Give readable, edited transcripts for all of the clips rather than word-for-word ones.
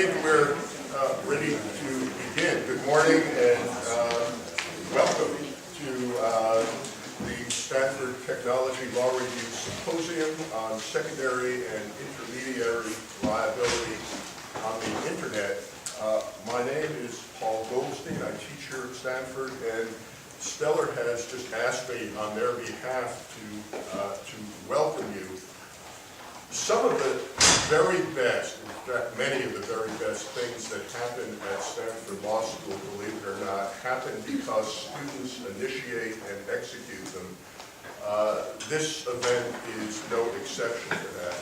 think we're ready to begin. Good morning and welcome to the Stanford Technology Law Review Symposium on Secondary and Intermediary Liability on the Internet. My name is Paul Goldstein. I teach here at Stanford, and STLR has just asked me on their behalf to welcome you. Some of the very best, in fact, many of the very best things that happen at Stanford Law School, believe it or not, happen because students initiate and execute them. This event is no exception to that.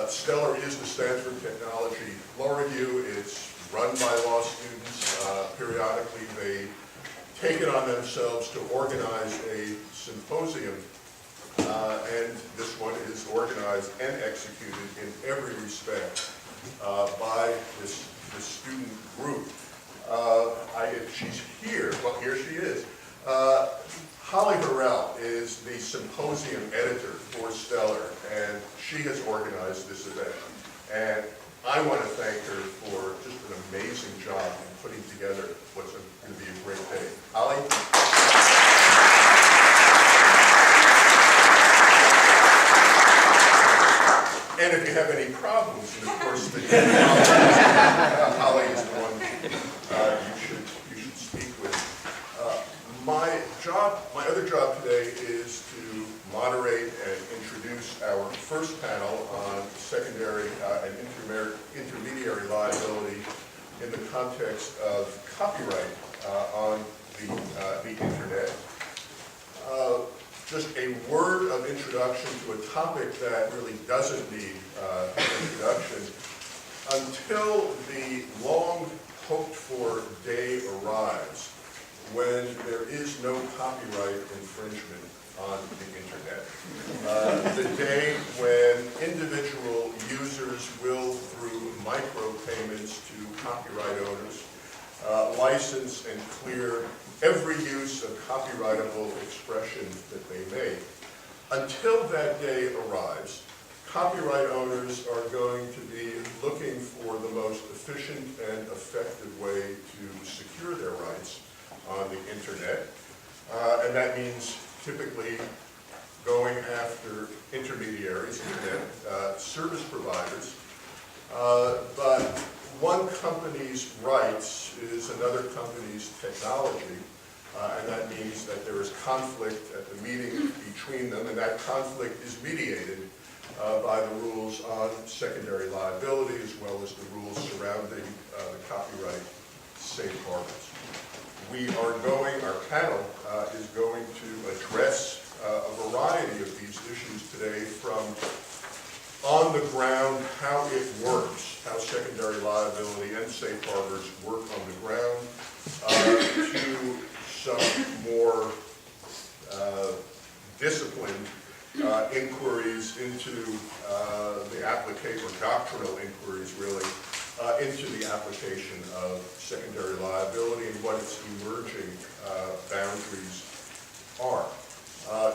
STLR is the Stanford Technology Law Review. It's run by law students. Periodically, they take it on themselves to organize a symposium. And this one is organized and executed in every respect by this student group. She's here. Well, here she is. Holly Harrell is the symposium editor for STLR, and she has organized this event. And I want to thank her for just an amazing job in putting together what's going to be a great day. Holly? And if you have any problems, and of course, Holly is the one you should speak with. My other job today is to moderate and introduce our first panel on secondary and intermediary liability in the context of copyright on the Internet. Just a word of introduction to a topic that really doesn't need an introduction. Until the long hoped for day arrives when there is no copyright infringement on the Internet. The day when individual users will, through micropayments to copyright owners, license and clear every use of copyrightable expression that they make. Until that day arrives, copyright owners are going to be looking for the most efficient and effective way to secure their rights on the Internet. And that means typically going after intermediaries, Internet service providers. But one company's rights is another company's technology, and that means that there is conflict at the meeting between them, and that conflict is mediated by the rules on secondary liability as well as the rules surrounding the copyright safe harbors. Our panel is going to address a variety of these issues today, from on the ground, how it works, how secondary liability and safe harbors work on the ground, to some more disciplined inquiries into the application, or doctrinal inquiries really, into the application of secondary liability and what its emerging boundaries are.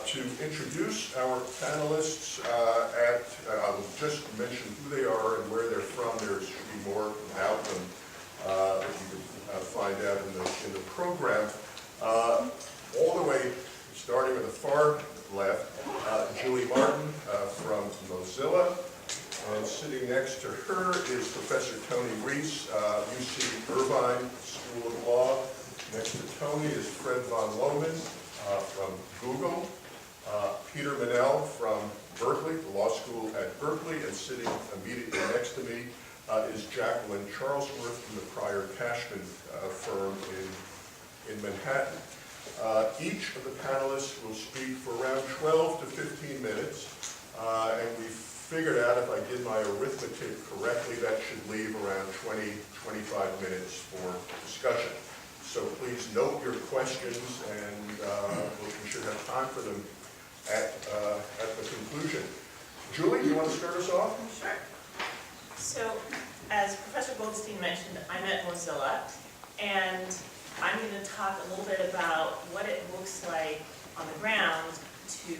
To introduce our panelists, I will just mention who they are and where they're from. There should be more about them that you can find out in the program. All the way, starting at the far left, Julie Martin from Mozilla. And sitting next to her is Professor Tony Rees, UC Irvine School of Law. Next to Tony is Fred von Lohman from Google. Peter Manel from Berkeley, the law school at Berkeley, and sitting immediately next to me is Jacqueline Charlesworth from the Pryor Cashman firm in Manhattan. Each of the panelists will speak for around 12 to 15 minutes, and we figured out, if I did my arithmetic correctly, that should leave around 20-25 minutes for discussion. So please note your questions, and we should have time for them at the conclusion. Julie, do you want to start us off? Sure. So, as Professor Goldstein mentioned, I'm at Mozilla, and I'm going to talk a little bit about what it looks like on the ground to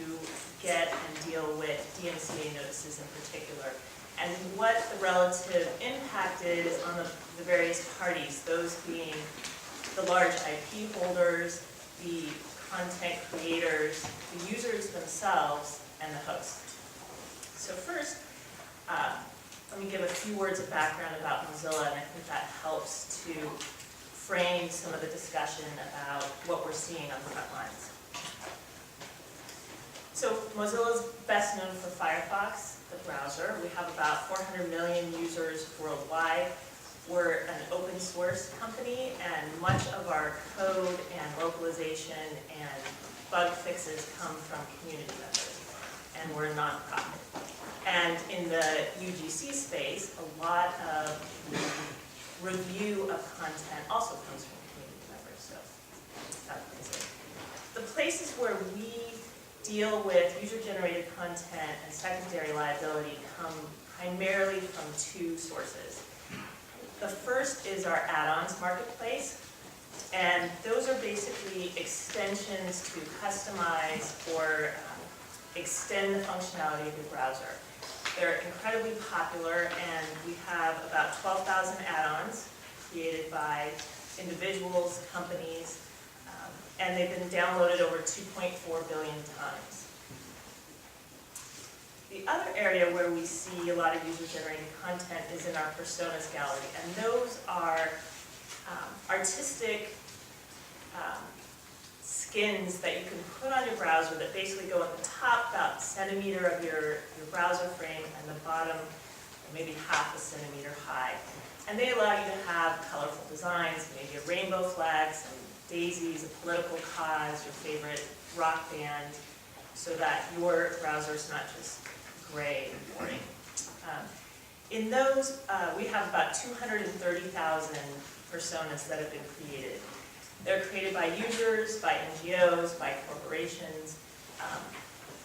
get and deal with DMCA notices in particular, and what the relative impact is on the various parties, those being the large IP holders, the content creators, the users themselves, and the host. So first, let me give a few words of background about Mozilla, and I think that helps to frame some of the discussion about what we're seeing on the front lines. So Mozilla's best known for Firefox, the browser. We have about 400 million users worldwide. We're an open source company, and much of our code and localization and bug fixes come from community members, and we're a nonprofit. And in the UGC space, a lot of review of content also comes from community members, so that plays in. The places where we deal with user-generated content and secondary liability come primarily from two sources. The first is our Add-Ons Marketplace, and those are basically extensions to customize or extend the functionality of your browser. They're incredibly popular, and we have about 12,000 add-ons created by individuals, companies, and they've been downloaded over 2.4 billion times. The other area where we see a lot of user-generated content is in our personas gallery, and those are artistic skins that you can put on your browser that basically go at the top about a centimeter of your browser frame and the bottom maybe half a centimeter high. And they allow you to have colorful designs, maybe a rainbow flag, some daisies, a political cause, your favorite rock band, so that your browser is not just gray and boring. In those, we have about 230,000 personas that have been created. They're created by users, by NGOs, by corporations,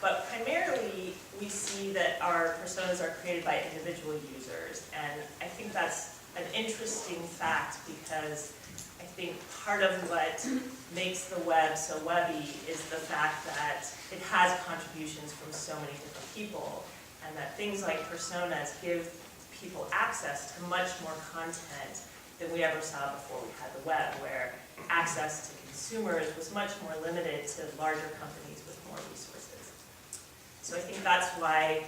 but primarily we see that our personas are created by individual users, and I think that's an interesting fact because I think part of what makes the web so webby is the fact that it has contributions from so many different people, and that things like personas give people access to much more content than we ever saw before we had the web, where access to consumers was much more limited to larger companies with more resources. So I think that's why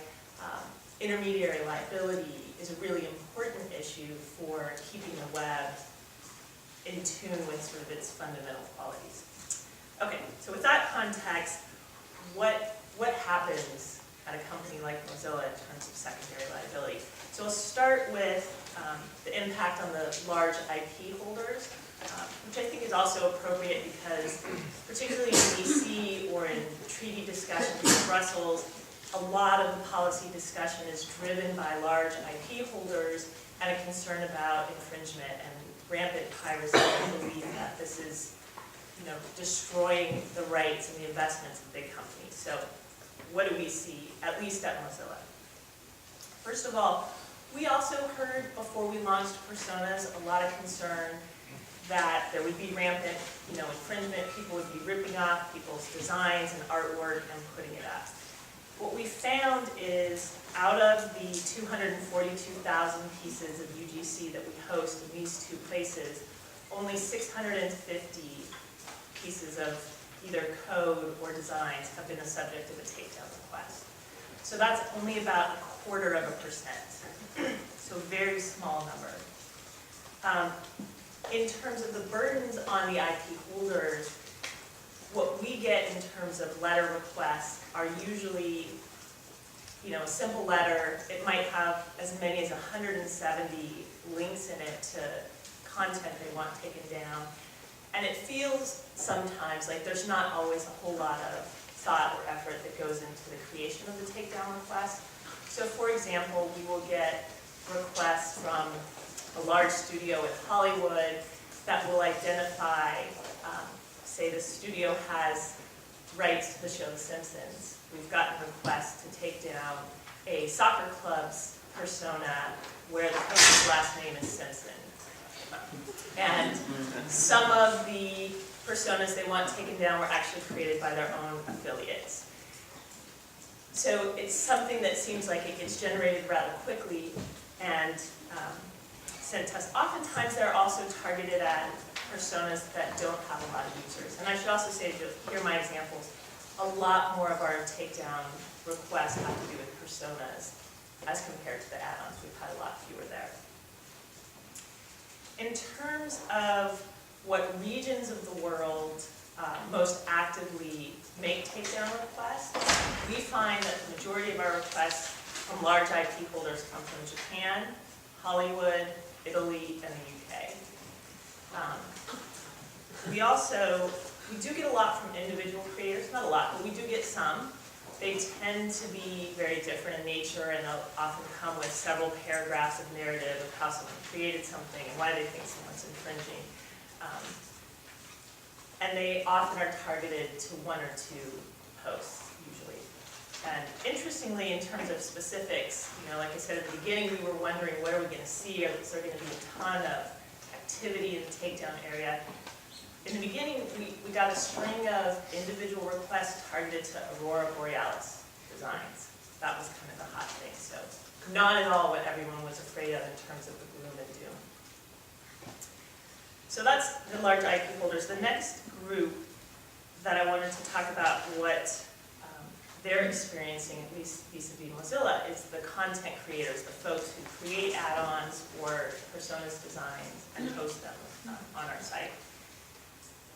intermediary liability is a really important issue for keeping the web in tune with sort of its fundamental qualities. Okay, so with that context, what happens at a company like Mozilla in terms of secondary liability? So I'll start with the impact on the large IP holders, which I think is also appropriate because particularly in DC or in treaty discussions in Brussels, a lot of the policy discussion is driven by large IP holders and a concern about infringement and rampant piracy and belief that this is, destroying the rights and the investments of big companies. So what do we see, at least at Mozilla? First of all, we also heard before we launched personas a lot of concern that there would be rampant, infringement. People would be ripping off people's designs and artwork and putting it up. What we found is out of the 242,000 pieces of UGC that we host in these two places, only 650 pieces of either code or designs have been the subject of a takedown request. So that's only about 0.25%, so a very small number. In terms of the burdens on the IP holders, what we get in terms of letter requests are usually, a simple letter. It might have as many as 170 links in it to content they want taken down. And it feels sometimes like there's not always a whole lot of thought or effort that goes into the creation of the takedown request. So for example, we will get requests from a large studio in Hollywood that will identify, say the studio has rights to the show The Simpsons. We've gotten requests to take down a soccer club's persona where the coach's last name is Simpson. And some of the personas they want taken down were actually created by their own affiliates. So it's something that seems like it gets generated rather quickly and sent to us. Oftentimes they're also targeted at personas that don't have a lot of users. And I should also say, here are my examples, a lot more of our takedown requests have to do with personas as compared to the add-ons. We've had a lot fewer there. In terms of what regions of the world most actively make takedown requests, we find that the majority of our requests from large IP holders come from Japan, Hollywood, Italy, and the UK. We do get a lot from individual creators, not a lot, but we do get some. They tend to be very different in nature, and they'll often come with several paragraphs of narrative of how someone created something and why they think someone's infringing. And they often are targeted to one or two posts, usually. And interestingly, in terms of specifics, like I said at the beginning, we were wondering what are we going to see? Is there going to be a ton of activity in the takedown area? In the beginning, we got a string of individual requests targeted to Aurora Borealis designs. That was kind of the hot thing. So not at all what everyone was afraid of in terms of the gloom and doom. So that's the large IP holders. The next group that I wanted to talk about what they're experiencing, at least vis-a-vis Mozilla, is the content creators, the folks who create add-ons or personas designs and host them on our site.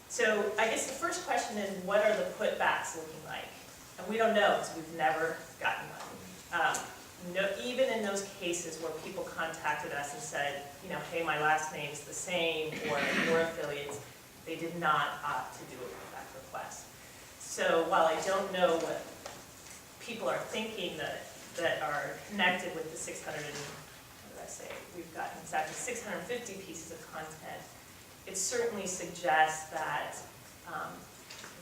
So I guess the first question is, what are the putbacks looking like? And we don't know because we've never gotten one. Even in those cases where people contacted us and said, hey, my last name's the same, or your affiliates, they did not opt to do a putback request. So while I don't know what people are thinking that are connected with the 600 and, what did I say, we've gotten exactly 650 pieces of content, it certainly suggests that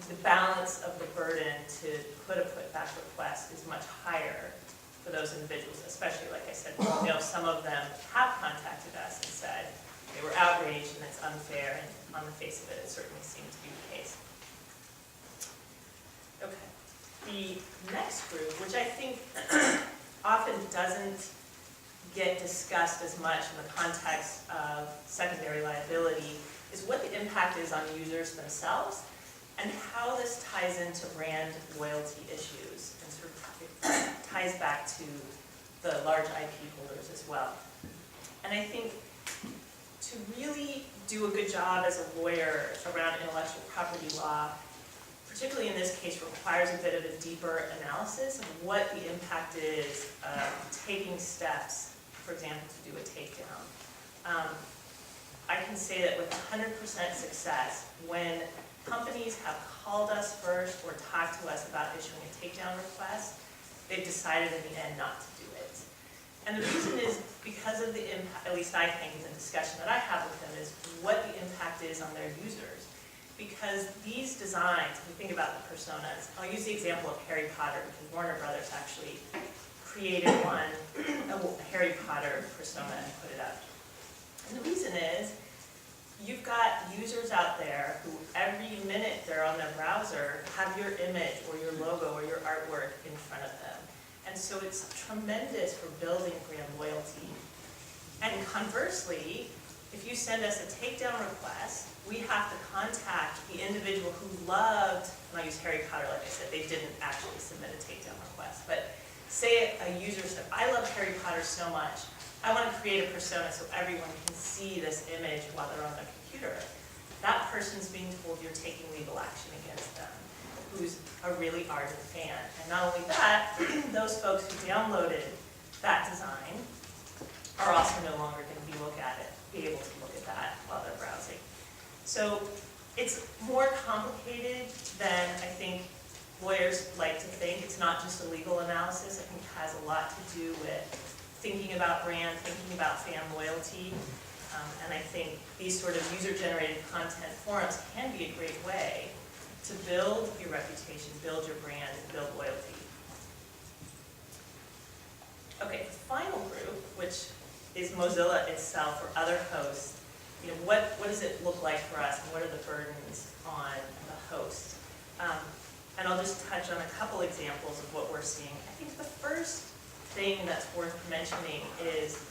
the balance of the burden to put a putback request is much higher for those individuals, especially, like I said, some of them have contacted us and said they were outraged and it's unfair, and on the face of it, it certainly seemed to be the case. Okay. The next group, which I think often doesn't get discussed as much in the context of secondary liability, is what the impact is on users themselves and how this ties into brand loyalty issues and sort of ties back to the large IP holders as well. And I think to really do a good job as a lawyer around intellectual property law, particularly in this case, requires a bit of a deeper analysis of what the impact is of taking steps, for example, to do a takedown. I can say that with 100% success, when companies have called us first or talked to us about issuing a takedown request, they've decided in the end not to do it. And the reason is because of the impact, at least I think in the discussion that I have with them, is what the impact is on their users. Because these designs, if you think about the personas, I'll use the example of Harry Potter, because Warner Brothers actually created one, a Harry Potter persona, and put it up. And the reason is, you've got users out there who every minute they're on their browser have your image or your logo or your artwork in front of them. And so it's tremendous for building brand loyalty. And conversely, if you send us a takedown request, we have to contact the individual who loved, and I use Harry Potter like I said, they didn't actually submit a takedown request, but say a user said, I love Harry Potter so much, I want to create a persona so everyone can see this image while they're on their computer. That person's being told you're taking legal action against them, who's a really ardent fan. And not only that, those folks who downloaded that design are also no longer going to be able to look at that while they're browsing. So it's more complicated than I think lawyers like to think. It's not just a legal analysis. I think it has a lot to do with thinking about brand, thinking about fan loyalty, and I think these sort of user-generated content forums can be a great way to build your reputation, build your brand, and build loyalty. Okay, the final group, which is Mozilla itself or other hosts, what does it look like for us, and what are the burdens on the host? And I'll just touch on a couple examples of what we're seeing. I think the first thing that's worth mentioning is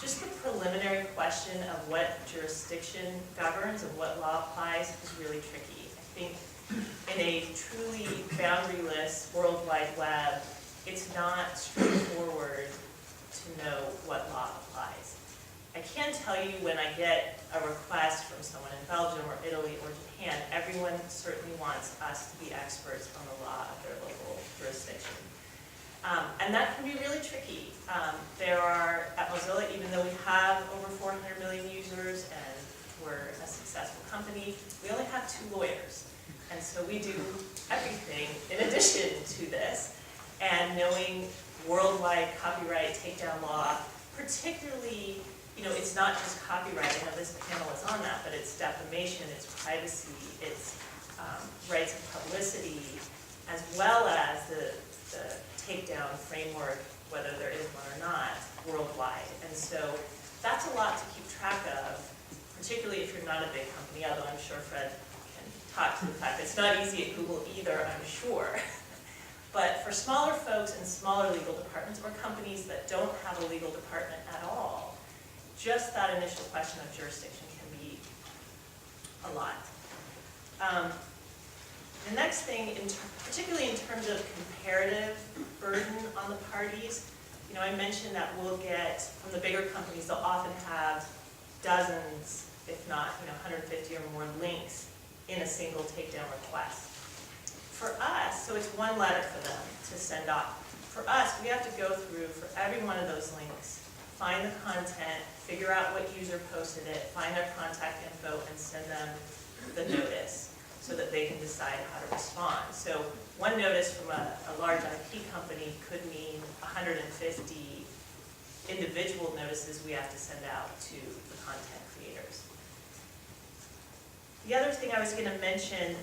just the preliminary question of what jurisdiction governs and what law applies is really tricky. I think in a truly boundaryless World Wide Web, it's not straightforward to know what law applies. I can tell you when I get a request from someone in Belgium or Italy or Japan, everyone certainly wants us to be experts on the law of their local jurisdiction. And that can be really tricky. There are, at Mozilla, even though we have over 400 million users and we're a successful company, we only have 2 lawyers. And so we do everything in addition to this. And knowing worldwide copyright takedown law, particularly, you know, it's not just copyright. I know this panel is on that, but it's defamation, it's privacy, it's rights of publicity, as well as the takedown framework, whether there is one or not, worldwide. And so that's a lot to keep track of, particularly if you're not a big company, although I'm sure Fred can talk to the fact that it's not easy at Google either, I'm sure. But for smaller folks and smaller legal departments or companies that don't have a legal department at all, just that initial question of jurisdiction can be a lot. The next thing, particularly in terms of comparative burden on the parties, you know, I mentioned that we'll get, from the bigger companies, they'll often have dozens, if not, you know, 150 or more links in a single takedown request. For us, so it's one letter for them to send off. For us, we have to go through, for every one of those links, find the content, figure out what user posted it, find their contact info, and send them the notice so that they can decide how to respond. So one notice from a large IP company could mean 150 individual notices we have to send out to the content creators. The other thing I was going to mention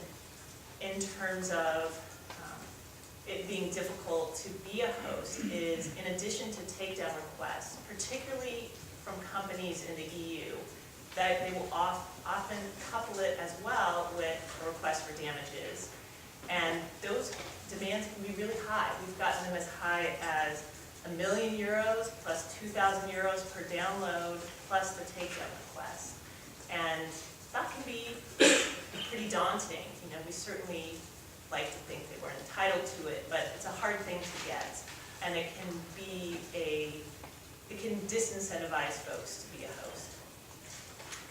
in terms of it being difficult to be a host is, in addition to takedown requests, particularly from companies in the EU, that they will often couple it as well with a request for damages. And those demands can be really high. We've gotten them as high as €1,000,000 plus €2,000 per download plus the takedown request. And that can be pretty daunting. You know, we certainly like to think that we're entitled to it, but it's a hard thing to get. And it can disincentivize folks to be a host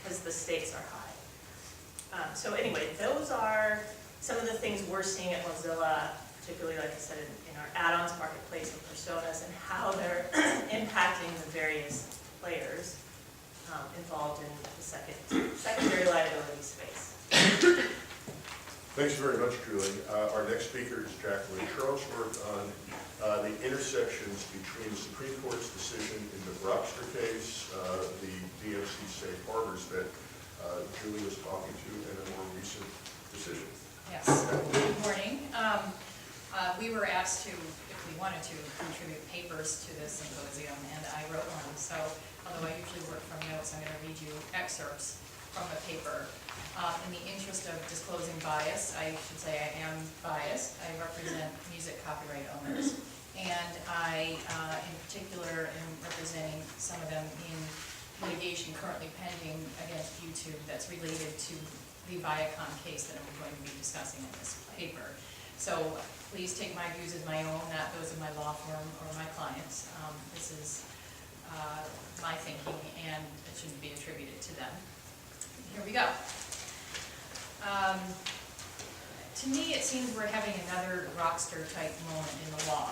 because the stakes are high. So anyway, those are some of the things we're seeing at Mozilla, particularly, like I said, in our Add-Ons Marketplace and personas, and how they're impacting the various players involved in the secondary liability space. Thanks very much, Julie. Our next speaker is Jacqueline Charles, who worked on the intersections between the Supreme Court's decision in the Grokster case, the DMC safe harbors that Julie was talking to, and a more recent decision. Yes. Good morning. We were asked to, if we wanted to, contribute papers to this symposium, and I wrote one. So, although I usually work from notes, I'm going to read you excerpts from the paper. In the interest of disclosing bias, I should say I am biased. I represent music copyright owners, and I, in particular, am representing some of them in litigation currently pending against YouTube that's related to the Viacom case that I'm going to be discussing in this paper. So please take my views as my own, not those of my law firm or my clients. This is my thinking, and it shouldn't be attributed to them. Here we go. To me, it seems we're having another Grokster-type moment in the law.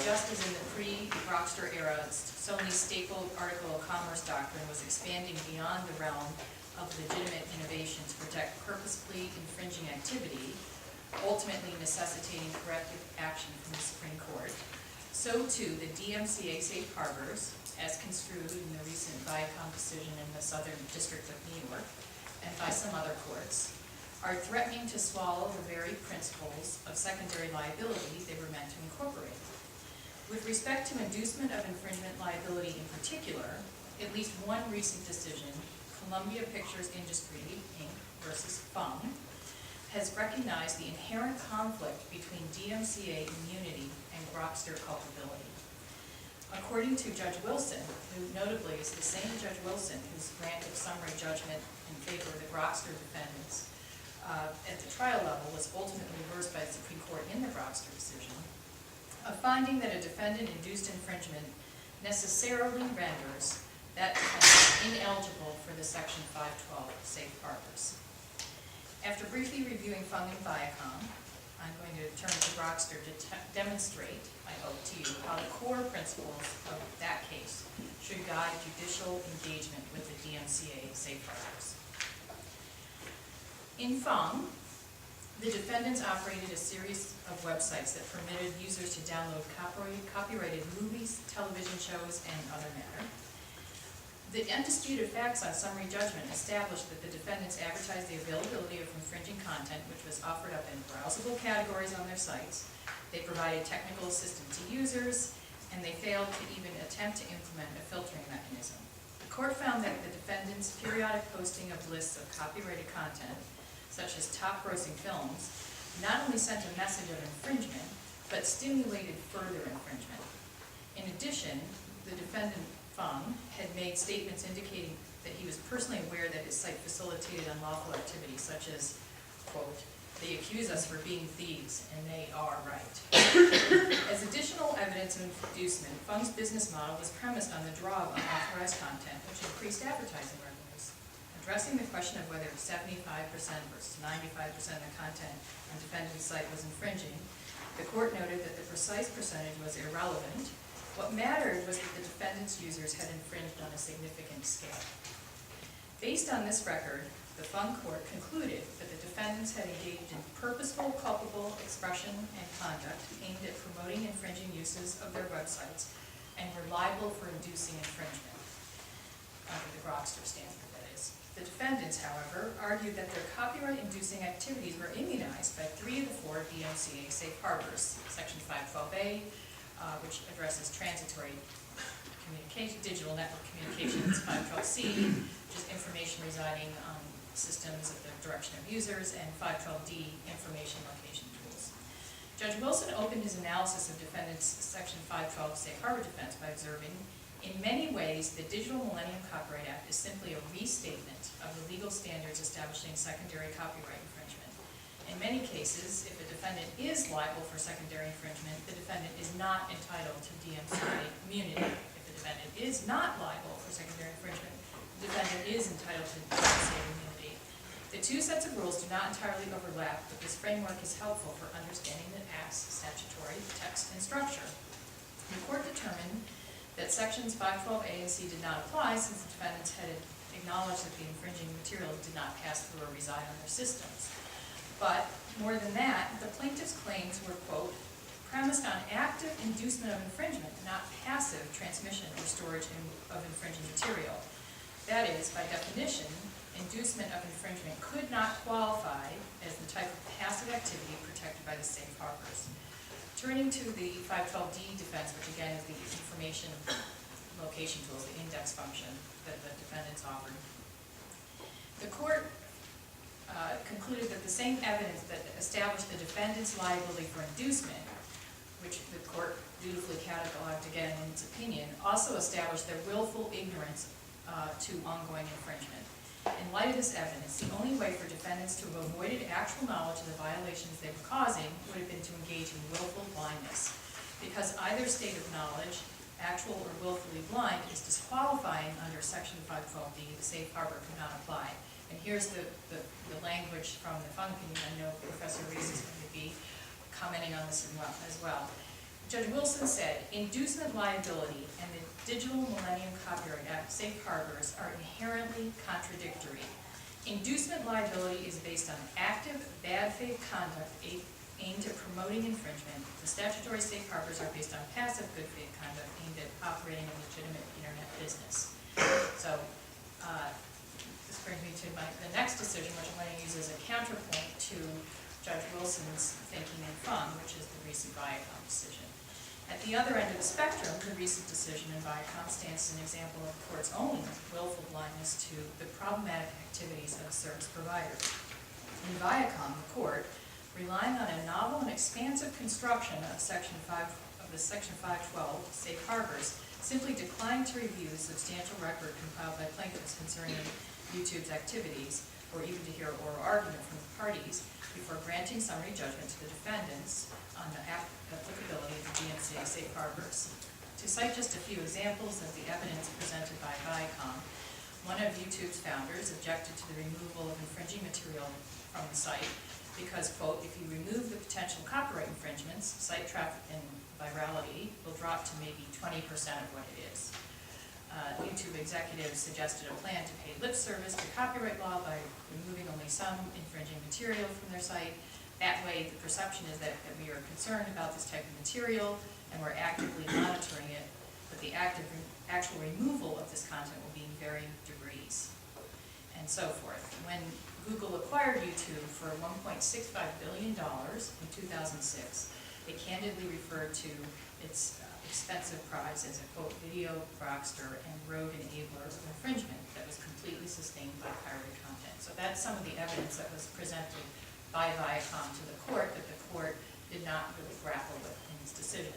Just as in the pre-Grokster era, Sony's staple article of commerce doctrine was expanding beyond the realm of legitimate innovation to protect purposefully infringing activity, ultimately necessitating corrective action from the Supreme Court. So too, the DMCA safe harbors, as construed in the recent Viacom decision in the Southern District of New York, and by some other courts, are threatening to swallow the very principles of secondary liability they were meant to incorporate. With respect to inducement of infringement liability in particular, at least one recent decision, Columbia Pictures Industry, Inc. versus Fung, has recognized the inherent conflict between DMCA immunity and Grokster culpability. According to Judge Wilson, who notably is the same Judge Wilson whose grant of summary judgment in favor of the Grokster defendants at the trial level was ultimately reversed by the Supreme Court in the Grokster decision, a finding that a defendant induced infringement necessarily renders that defendant ineligible for the Section 512 safe harbors. After briefly reviewing Fung and Viacom, I'm going to turn to Grokster to demonstrate, I hope to you, how the core principles of that case should guide judicial engagement with the DMCA safe harbors. In Fung, the defendants operated a series of websites that permitted users to download copyrighted movies, television shows, and other matter. The undisputed facts on summary judgment established that the defendants advertised the availability of infringing content which was offered up in browsable categories on their sites. They provided technical assistance to users, and they failed to even attempt to implement a filtering mechanism. The court found that the defendants' periodic posting of lists of copyrighted content, such as top-grossing films, not only sent a message of infringement, but stimulated further infringement. In addition, the defendant Fung had made statements indicating that he was personally aware that his site facilitated unlawful activities such as, quote, "They accuse us for being thieves, and they are right." As additional evidence of inducement, Fung's business model was premised on the draw of unauthorized content, which increased advertising revenues. Addressing the question of whether 75% versus 95% of the content on defendant's site was infringing, the court noted that the precise percentage was irrelevant. What mattered was that the defendant's users had infringed on a significant scale. Based on this record, the Fung court concluded that the defendants had engaged in purposeful, culpable expression and conduct aimed at promoting infringing uses of their websites and were liable for inducing infringement, under the Grokster standard, that is. The defendants, however, argued that their copyright-inducing activities were immunized by 3 of the 4 DMCA safe harbors, Section 512A, which addresses transitory communication, digital network communications, 512C, which is information residing on systems at the direction of users, and 512D, information location tools. Judge Wilson opened his analysis of defendants' Section 512 safe harbor defense by observing, in many ways, the Digital Millennium Copyright Act is simply a restatement of the legal standards establishing secondary copyright infringement. In many cases, if a defendant is liable for secondary infringement, the defendant is not entitled to DMCA immunity. If the defendant is not liable for secondary infringement, the defendant is entitled to DMCA immunity. The two sets of rules do not entirely overlap, but this framework is helpful for understanding the Act's statutory text and structure. The court determined that Sections 512A and C did not apply since the defendants had acknowledged that the infringing material did not pass through or reside on their systems. But more than that, the plaintiff's claims were, quote, premised on active inducement of infringement, not passive transmission or storage of infringing material. That is, by definition, inducement of infringement could not qualify as the type of passive activity protected by the safe harbors. Turning to the 512D defense, which again is the information location tools, the index function that the defendants offered, the court concluded that the same evidence that established the defendant's liability for inducement, which the court dutifully cataloged again in its opinion, also established their willful ignorance to ongoing infringement. In light of this evidence, the only way for defendants to have avoided actual knowledge of the violations they were causing would have been to engage in willful blindness. Because either state of knowledge, actual or willfully blind, is disqualifying under Section 512D, the safe harbor cannot apply. And here's the language from the Fung opinion. I know Professor Reese is going to be commenting on this as well. Judge Wilson said, inducement liability and the Digital Millennium Copyright Act safe harbors are inherently contradictory. Inducement liability is based on active, bad faith conduct aimed at promoting infringement. The statutory safe harbors are based on passive, good faith conduct aimed at operating a legitimate internet business. So, this brings me to the next decision, which I'm going to use as a counterpoint to Judge Wilson's thinking in Fung, which is the recent Viacom decision. At the other end of the spectrum, the recent decision in Viacom stands as an example of the court's own willful blindness to the problematic activities of a service provider. In Viacom, the court, relying on a novel and expansive construction of Section 512 safe harbors, simply declined to review the substantial record compiled by plaintiffs concerning YouTube's activities, or even to hear oral argument from the parties, before granting summary judgment to the defendants on the applicability of the GMCA safe harbors. To cite just a few examples of the evidence presented by Viacom, one of YouTube's founders objected to the removal of infringing material from the site because, quote, if you remove the potential copyright infringements, site traffic and virality will drop to maybe 20% of what it is. YouTube executives suggested a plan to pay lip service to copyright law by removing only some infringing material from their site. That way, the perception is that we are concerned about this type of material and we're actively monitoring it, but the actual removal of this content will be in varying degrees, and so forth. When Google acquired YouTube for $1.65 billion in 2006, it candidly referred to its expensive prize as a, quote, video Grokster and rogue enabler of infringement that was completely sustained by pirated content. So that's some of the evidence that was presented by Viacom to the court that the court did not really grapple with in its decision.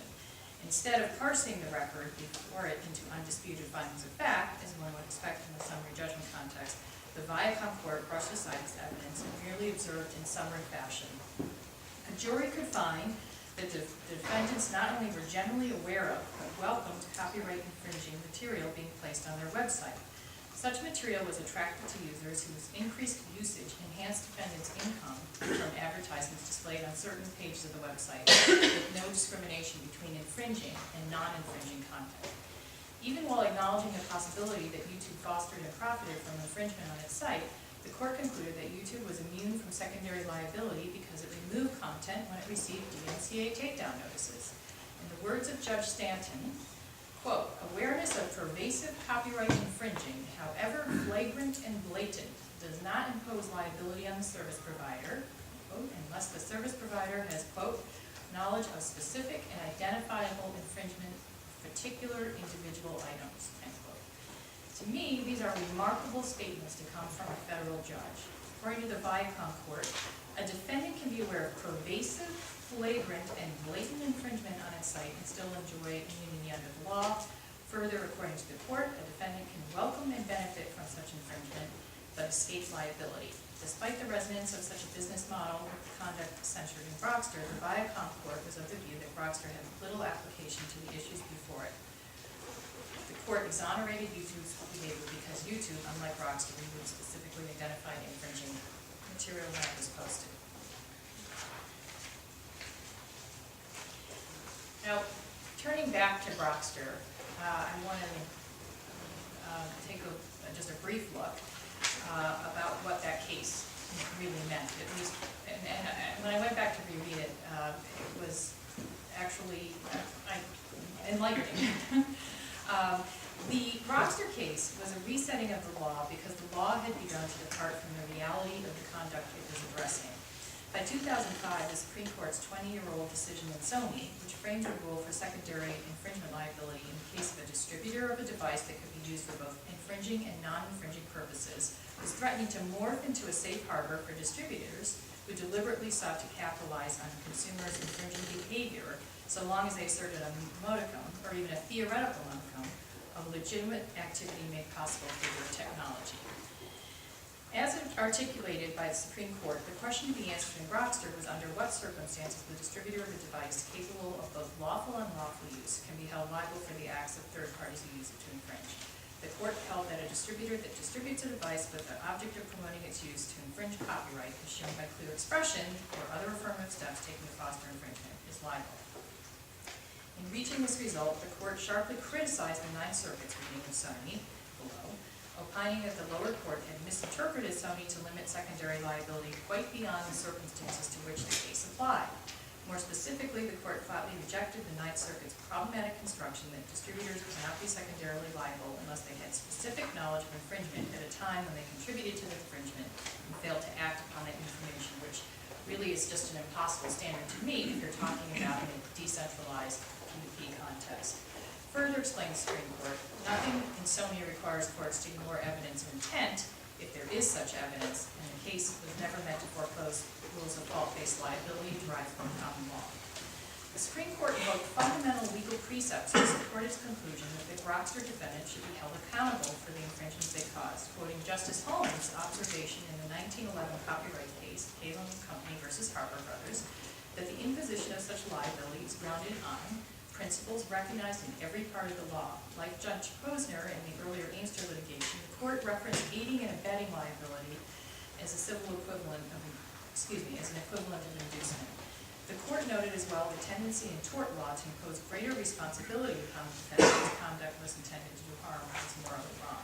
Instead of parsing the record before it into undisputed findings of fact, as one would expect in the summary judgment context, the Viacom court brushed aside this evidence and merely observed in summary fashion. A jury could find that the defendants not only were generally aware of, but welcomed copyright infringing material being placed on their website. Such material was attractive to users whose increased usage enhanced defendants' income from advertisements displayed on certain pages of the website, with no discrimination between infringing and non-infringing content. Even while acknowledging the possibility that YouTube fostered and profited from infringement on its site, the court concluded that YouTube was immune from secondary liability because it removed content when it received DMCA takedown notices. In the words of Judge Stanton, quote, awareness of pervasive copyright infringing, however flagrant and blatant, does not impose liability on the service provider, quote, unless the service provider has, quote, knowledge of specific and identifiable infringement of particular individual items, end quote. To me, these are remarkable statements to come from a federal judge. According to the Viacom court, a defendant can be aware of pervasive, flagrant, and blatant infringement on its site and still enjoy immunity under the law. Further, according to the court, a defendant can welcome and benefit from such infringement, but escape liability. Despite the resonance of such a business model with the conduct censured in Grokster, the Viacom court was of the view that Grokster had little application to the issues before it. The court exonerated YouTube's behavior because YouTube, unlike Grokster, removed specifically identified infringing material when it was posted. Now, turning back to Grokster, I want to take just a brief look about what that case really meant. At least, and when I went back to reread it, it was actually enlightening. The Grokster case was a resetting of the law because the law had begun to depart from the reality of the conduct it was addressing. By 2005, the Supreme Court's 20-year-old decision in Sony, which framed a rule for secondary infringement liability in the case of a distributor of a device that could be used for both infringing and non-infringing purposes, was threatening to morph into a safe harbor for distributors who deliberately sought to capitalize on consumers' infringing behavior so long as they asserted a modicum, or even a theoretical modicum, of legitimate activity made possible through their technology. As articulated by the Supreme Court, the question to be answered in Grokster was under what circumstances the distributor of a device capable of both lawful and unlawful use can be held liable for the acts of third parties who use it to infringe. The court held that a distributor that distributes a device with the object of promoting its use to infringe copyright, as shown by clear expression or other affirmative steps taken to foster infringement, is liable. In reaching this result, the court sharply criticized the Ninth Circuit's reading of Sony, below, opining that the lower court had misinterpreted Sony to limit secondary liability quite beyond the circumstances to which the case applied. More specifically, the court flatly rejected the Ninth Circuit's problematic construction that distributors cannot be secondarily liable unless they had specific knowledge of infringement at a time when they contributed to the infringement and failed to act upon that information, which really is just an impossible standard to meet if you're talking about a decentralized P2P context. Further explained the Supreme Court, nothing in Sony requires courts to ignore evidence of intent if there is such evidence, and the case was never meant to foreclose rules of fault-based liability derived from common law. The Supreme Court invoked fundamental legal precepts to support its conclusion that the Grokster defendants should be held accountable for the infringements they caused, quoting Justice Holmes' observation in the 1911 copyright case, Kalem Company versus Harper Brothers, that the imposition of such liability is grounded on principles recognized in every part of the law. Like Judge Posner in the earlier Amster litigation, the court referenced aiding and abetting liability as a civil equivalent of, as an equivalent of inducement. The court noted as well the tendency in tort law to impose greater responsibility upon the defendant whose conduct was intended to do harm or was morally wrong.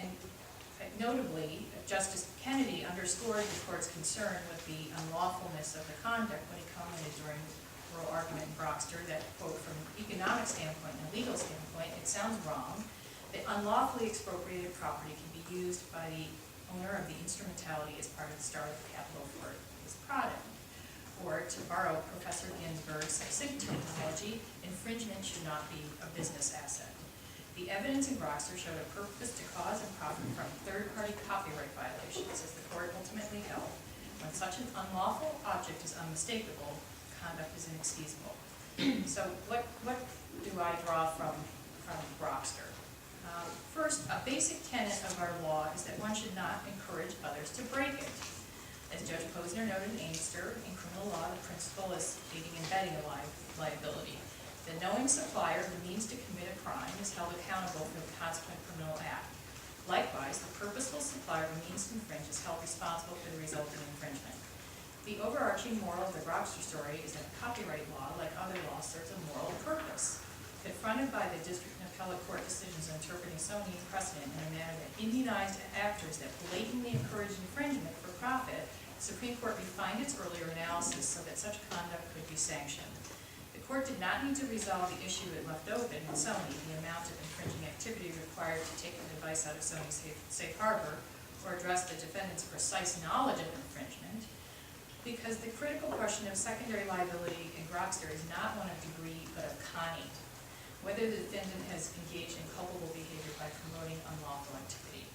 And notably, Justice Kennedy underscored the court's concern with the unlawfulness of the conduct when he commented during oral argument in Grokster that, quote, from an economic standpoint and a legal standpoint, it sounds wrong that unlawfully expropriated property can be used by the owner of the instrumentality as part of the start of the capital for his product. Or, to borrow Professor Ginsburg's succinct terminology, infringement should not be a business asset. The evidence in Grokster showed a purpose to cause and profit from third-party copyright violations, as the court ultimately held. When such an unlawful object is unmistakable, conduct is inexcusable. So what do I draw from Grokster? First, a basic tenet of our law is that one should not encourage others to break it. As Judge Posner noted in Amster, in criminal law, the principle is aiding and abetting a liability. The knowing supplier who means to commit a crime is held accountable for the consequent criminal act. Likewise, the purposeful supplier who means to infringe is held responsible for the resulting infringement. The overarching moral of the Grokster story is that copyright law, like other laws, serves a moral purpose. Confronted by the district and appellate court decisions interpreting Sony precedent in a manner that immunized actors that blatantly encouraged infringement for profit, the Supreme Court refined its earlier analysis so that such conduct could be sanctioned. The court did not need to resolve the issue it left open in Sony, the amount of infringing activity required to take the device out of Sony's safe harbor, or address the defendant's precise knowledge of infringement, because the critical question of secondary liability in Grokster is not one of degree, but of kind. Whether the defendant has engaged in culpable behavior by promoting unlawful activity.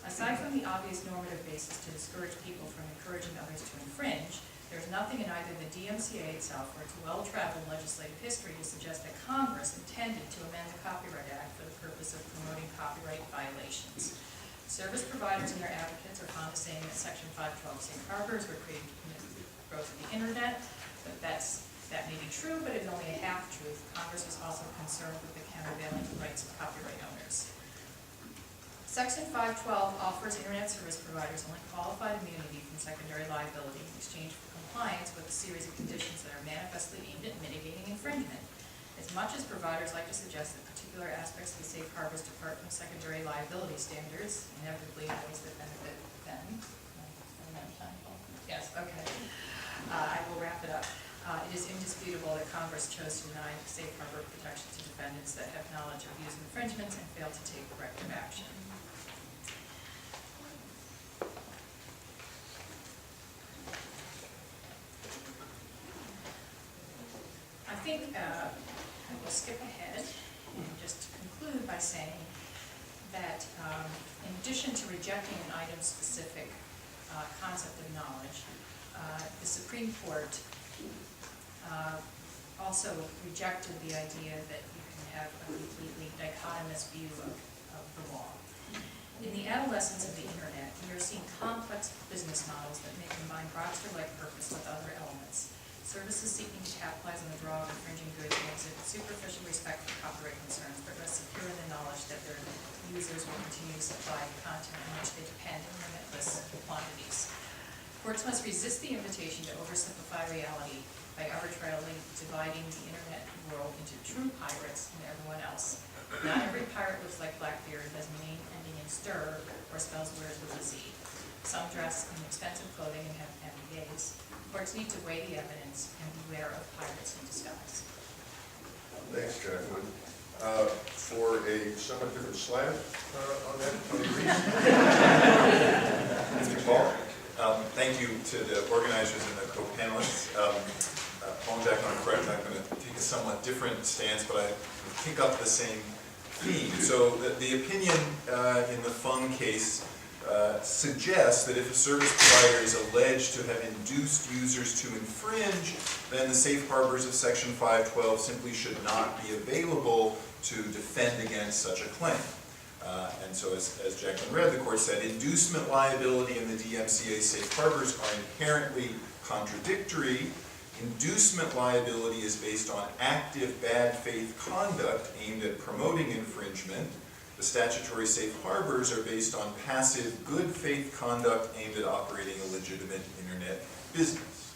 Aside from the obvious normative basis to discourage people from encouraging others to infringe, there is nothing in either the DMCA itself or its well-traveled legislative history to suggest that Congress intended to amend the Copyright Act for the purpose of promoting copyright violations. Service providers and their advocates are fond of saying that Section 512 safe harbors were created to permit the growth of the internet, but that may be true, but it's only a half-truth. Congress was also concerned with the countervailing rights of copyright owners. Section 512 offers internet service providers only qualified immunity from secondary liability in exchange for compliance with a series of conditions that are manifestly aimed at mitigating infringement. As much as providers like to suggest that particular aspects of the safe harbors depart from secondary liability standards, inevitably in ways that benefit them. Yes, okay. I will wrap it up. It is indisputable that Congress chose to deny safe harbor protection to defendants that have knowledge of use infringements and fail to take corrective action. I think I will skip ahead and just conclude by saying that in addition to rejecting an item-specific concept of knowledge, the Supreme Court also rejected the idea that you can have a completely dichotomous view of the law. In the adolescence of the internet, we are seeing complex business models that may combine Grokster-like purpose with other elements. Services seeking to capitalize on the draw of infringing goods may exhibit superficial respect for copyright concerns, but rest secure in the knowledge that their users will continue to supply content on which they depend in limitless quantities. Courts must resist the invitation to oversimplify reality by arbitrarily dividing the internet world into true pirates and everyone else. Not every pirate looks like Blackbeard, has a name ending in stir, or spells words with a Z. Some dress in expensive clothing and have MBAs. Courts need to weigh the evidence and beware of pirates in disguise. Thanks, Jacqueline. For a somewhat different slant on that, Tony Reese. Mr. Paul, thank you to the organizers and the co-panelists. Paul and Jacqueline are correct. I'm going to take a somewhat different stance, but I pick up the same theme. So the opinion in the Fung case suggests that if a service provider is alleged to have induced users to infringe, then the safe harbors of Section 512 simply should not be available to defend against such a claim. And so as Jacqueline read, the court said, inducement liability and the DMCA safe harbors are inherently contradictory. Inducement liability is based on active bad faith conduct aimed at promoting infringement. The statutory safe harbors are based on passive good faith conduct aimed at operating a legitimate internet business.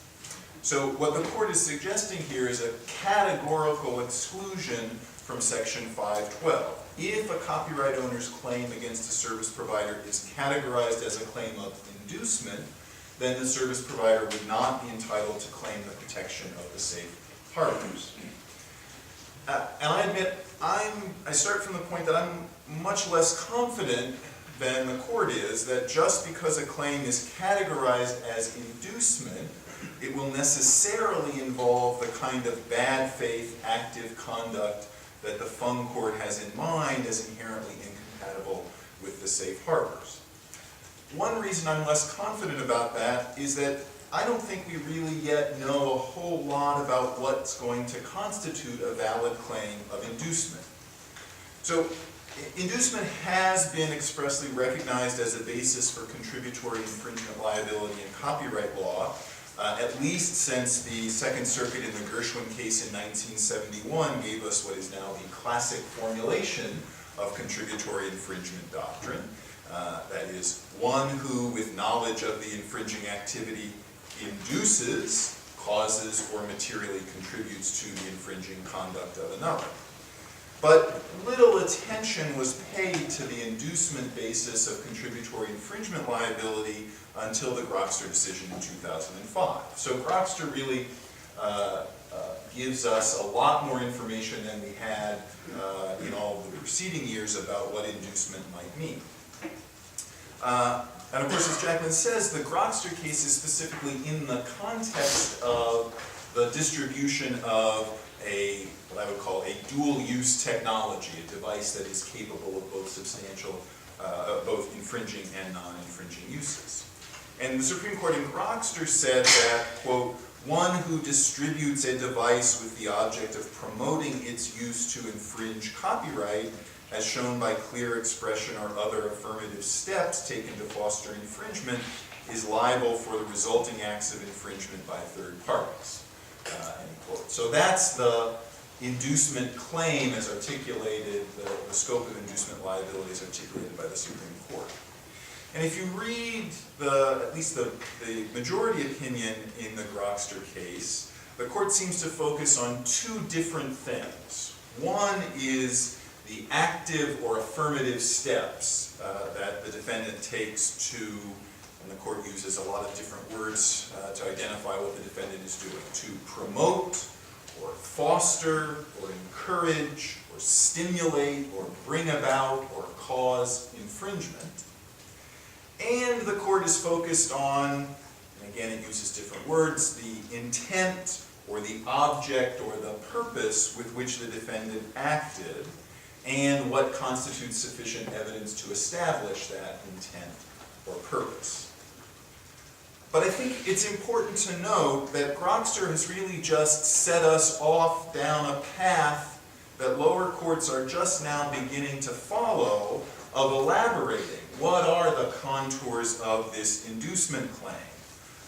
So what the court is suggesting here is a categorical exclusion from Section 512. If a copyright owner's claim against a service provider is categorized as a claim of inducement, then the service provider would not be entitled to claim the protection of the safe harbors. And I admit, I start from the point that I'm much less confident than the court is that just because a claim is categorized as inducement, it will necessarily involve the kind of bad faith active conduct that the Fung court has in mind as inherently incompatible with the safe harbors. One reason I'm less confident about that is that I don't think we really yet know a whole lot about what's going to constitute a valid claim of inducement. So, inducement has been expressly recognized as a basis for contributory infringement liability in copyright law, at least since the Second Circuit in the Gershwin case in 1971 gave us what is now the classic formulation of contributory infringement doctrine. That is, one who, with knowledge of the infringing activity, induces, causes, or materially contributes to the infringing conduct of another. But little attention was paid to the inducement basis of contributory infringement liability until the Grokster decision in 2005. So Grokster really gives us a lot more information than we had in all of the preceding years about what inducement might mean. And of course, as Jacqueline says, the Grokster case is specifically in the context of the distribution of what I would call a dual-use technology, a device that is capable of both infringing and non-infringing uses. And the Supreme Court in Grokster said that, quote, one who distributes a device with the object of promoting its use to infringe copyright, as shown by clear expression or other affirmative steps taken to foster infringement, is liable for the resulting acts of infringement by third parties. End quote. So that's the inducement claim as articulated, the scope of inducement liability as articulated by the Supreme Court. And if you read at least the majority opinion in the Grokster case, the court seems to focus on two different things. One is the active or affirmative steps that the defendant takes to, and the court uses a lot of different words to identify what the defendant is doing, to promote, or foster, or encourage, or stimulate, or bring about, or cause infringement. And the court is focused on, and again it uses different words, the intent, or the object, or the purpose with which the defendant acted, and what constitutes sufficient evidence to establish that intent or purpose. But I think it's important to note that Grokster has really just set us off down a path that lower courts are just now beginning to follow of elaborating what are the contours of this inducement claim,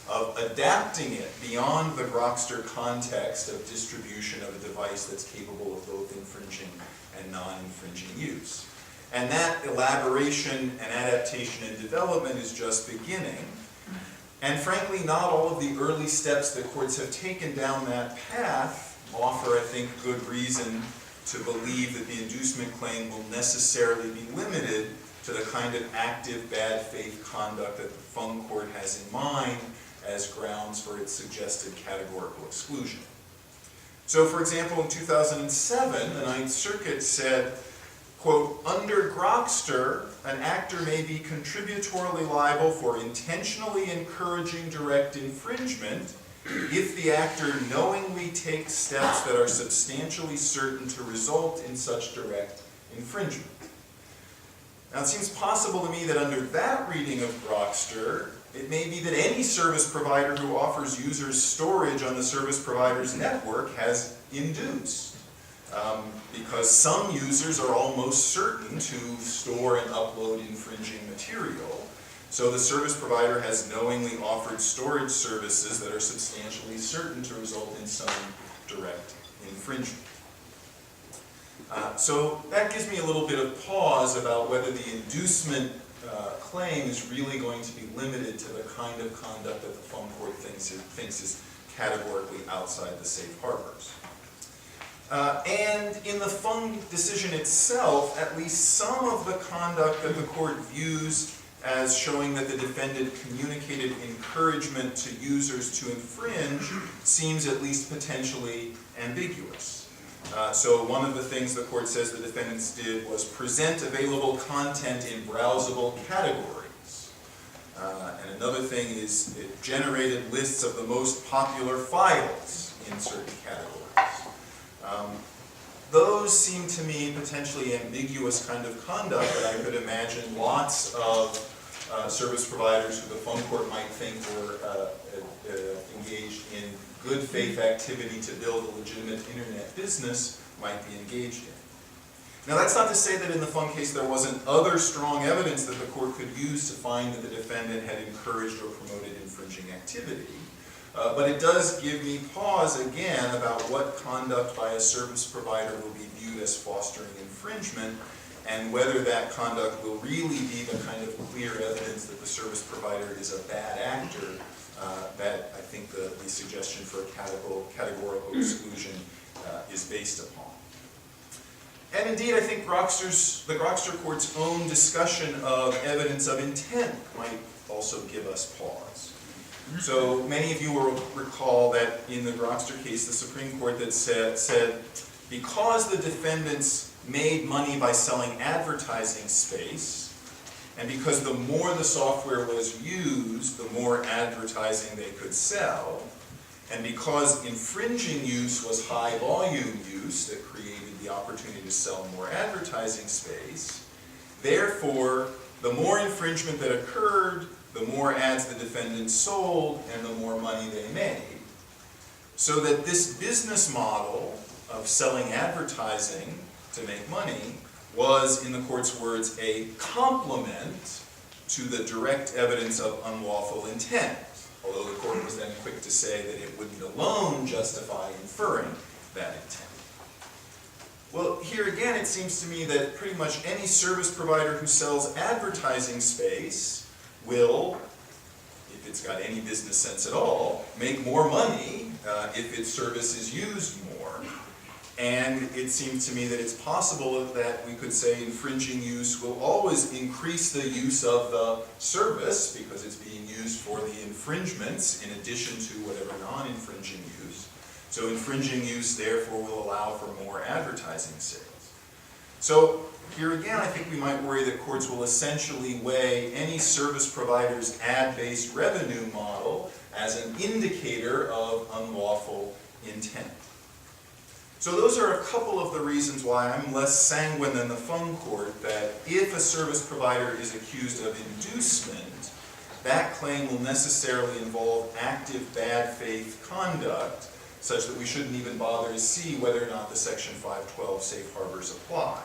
of adapting it beyond the Grokster context of distribution of a device that's capable of both infringing and non-infringing use. And that elaboration and adaptation and development is just beginning. And frankly, not all of the early steps that courts have taken down that path offer, I think, good reason to believe that the inducement claim will necessarily be limited to the kind of active bad faith conduct that the Fung court has in mind as grounds for its suggested categorical exclusion. So, for example, in 2007, the Ninth Circuit said, quote, under Grokster, an actor may be contributorily liable for intentionally encouraging direct infringement if the actor knowingly takes steps that are substantially certain to result in such direct infringement. Now, it seems possible to me that under that reading of Grokster, it may be that any service provider who offers users storage on the service provider's network has induced, because some users are almost certain to store and upload infringing material. So the service provider has knowingly offered storage services that are substantially certain to result in some direct infringement. So that gives me a little bit of pause about whether the inducement claim is really going to be limited to the kind of conduct that the Fung Court thinks is categorically outside the safe harbors. And in the Fung decision itself, at least some of the conduct that the court views as showing that the defendant communicated encouragement to users to infringe seems at least potentially ambiguous. So one of the things the court says the defendants did was present available content in browsable categories. And another thing is it generated lists of the most popular files in certain categories. Those seem to me potentially ambiguous kind of conduct that I could imagine lots of service providers who the Fung Court might think were engaged in good faith activity to build a legitimate internet business might be engaged in. Now, that's not to say that in the Fung case there wasn't other strong evidence that the court could use to find that the defendant had encouraged or promoted infringing activity. But it does give me pause again about what conduct by a service provider will be viewed as fostering infringement, and whether that conduct will really be the kind of clear evidence that the service provider is a bad actor that I think the suggestion for a categorical exclusion is based upon. And indeed, I think the Grokster Court's own discussion of evidence of intent might also give us pause. So many of you will recall that in the Grokster case, the Supreme Court that said because the defendants made money by selling advertising space, and because the more the software was used, the more advertising they could sell, and because infringing use was high volume use that created the opportunity to sell more advertising space, therefore, the more infringement that occurred, the more ads the defendants sold, and the more money they made. So that this business model of selling advertising to make money was, in the court's words, a complement to the direct evidence of unlawful intent, although the court was then quick to say that it wouldn't alone justify inferring that intent. Well, here again, it seems to me that pretty much any service provider who sells advertising space will, if it's got any business sense at all, make more money if its service is used more. And it seems to me that it's possible that we could say infringing use will always increase the use of the service because it's being used for the infringements in addition to whatever non-infringing use. So infringing use, therefore, will allow for more advertising sales. So here again, I think we might worry that courts will essentially weigh any service provider's ad-based revenue model as an indicator of unlawful intent. So those are a couple of the reasons why I'm less sanguine than the Fung Court that if a service provider is accused of inducement, that claim will necessarily involve active bad faith conduct, such that we shouldn't even bother to see whether or not the Section 512 safe harbors apply.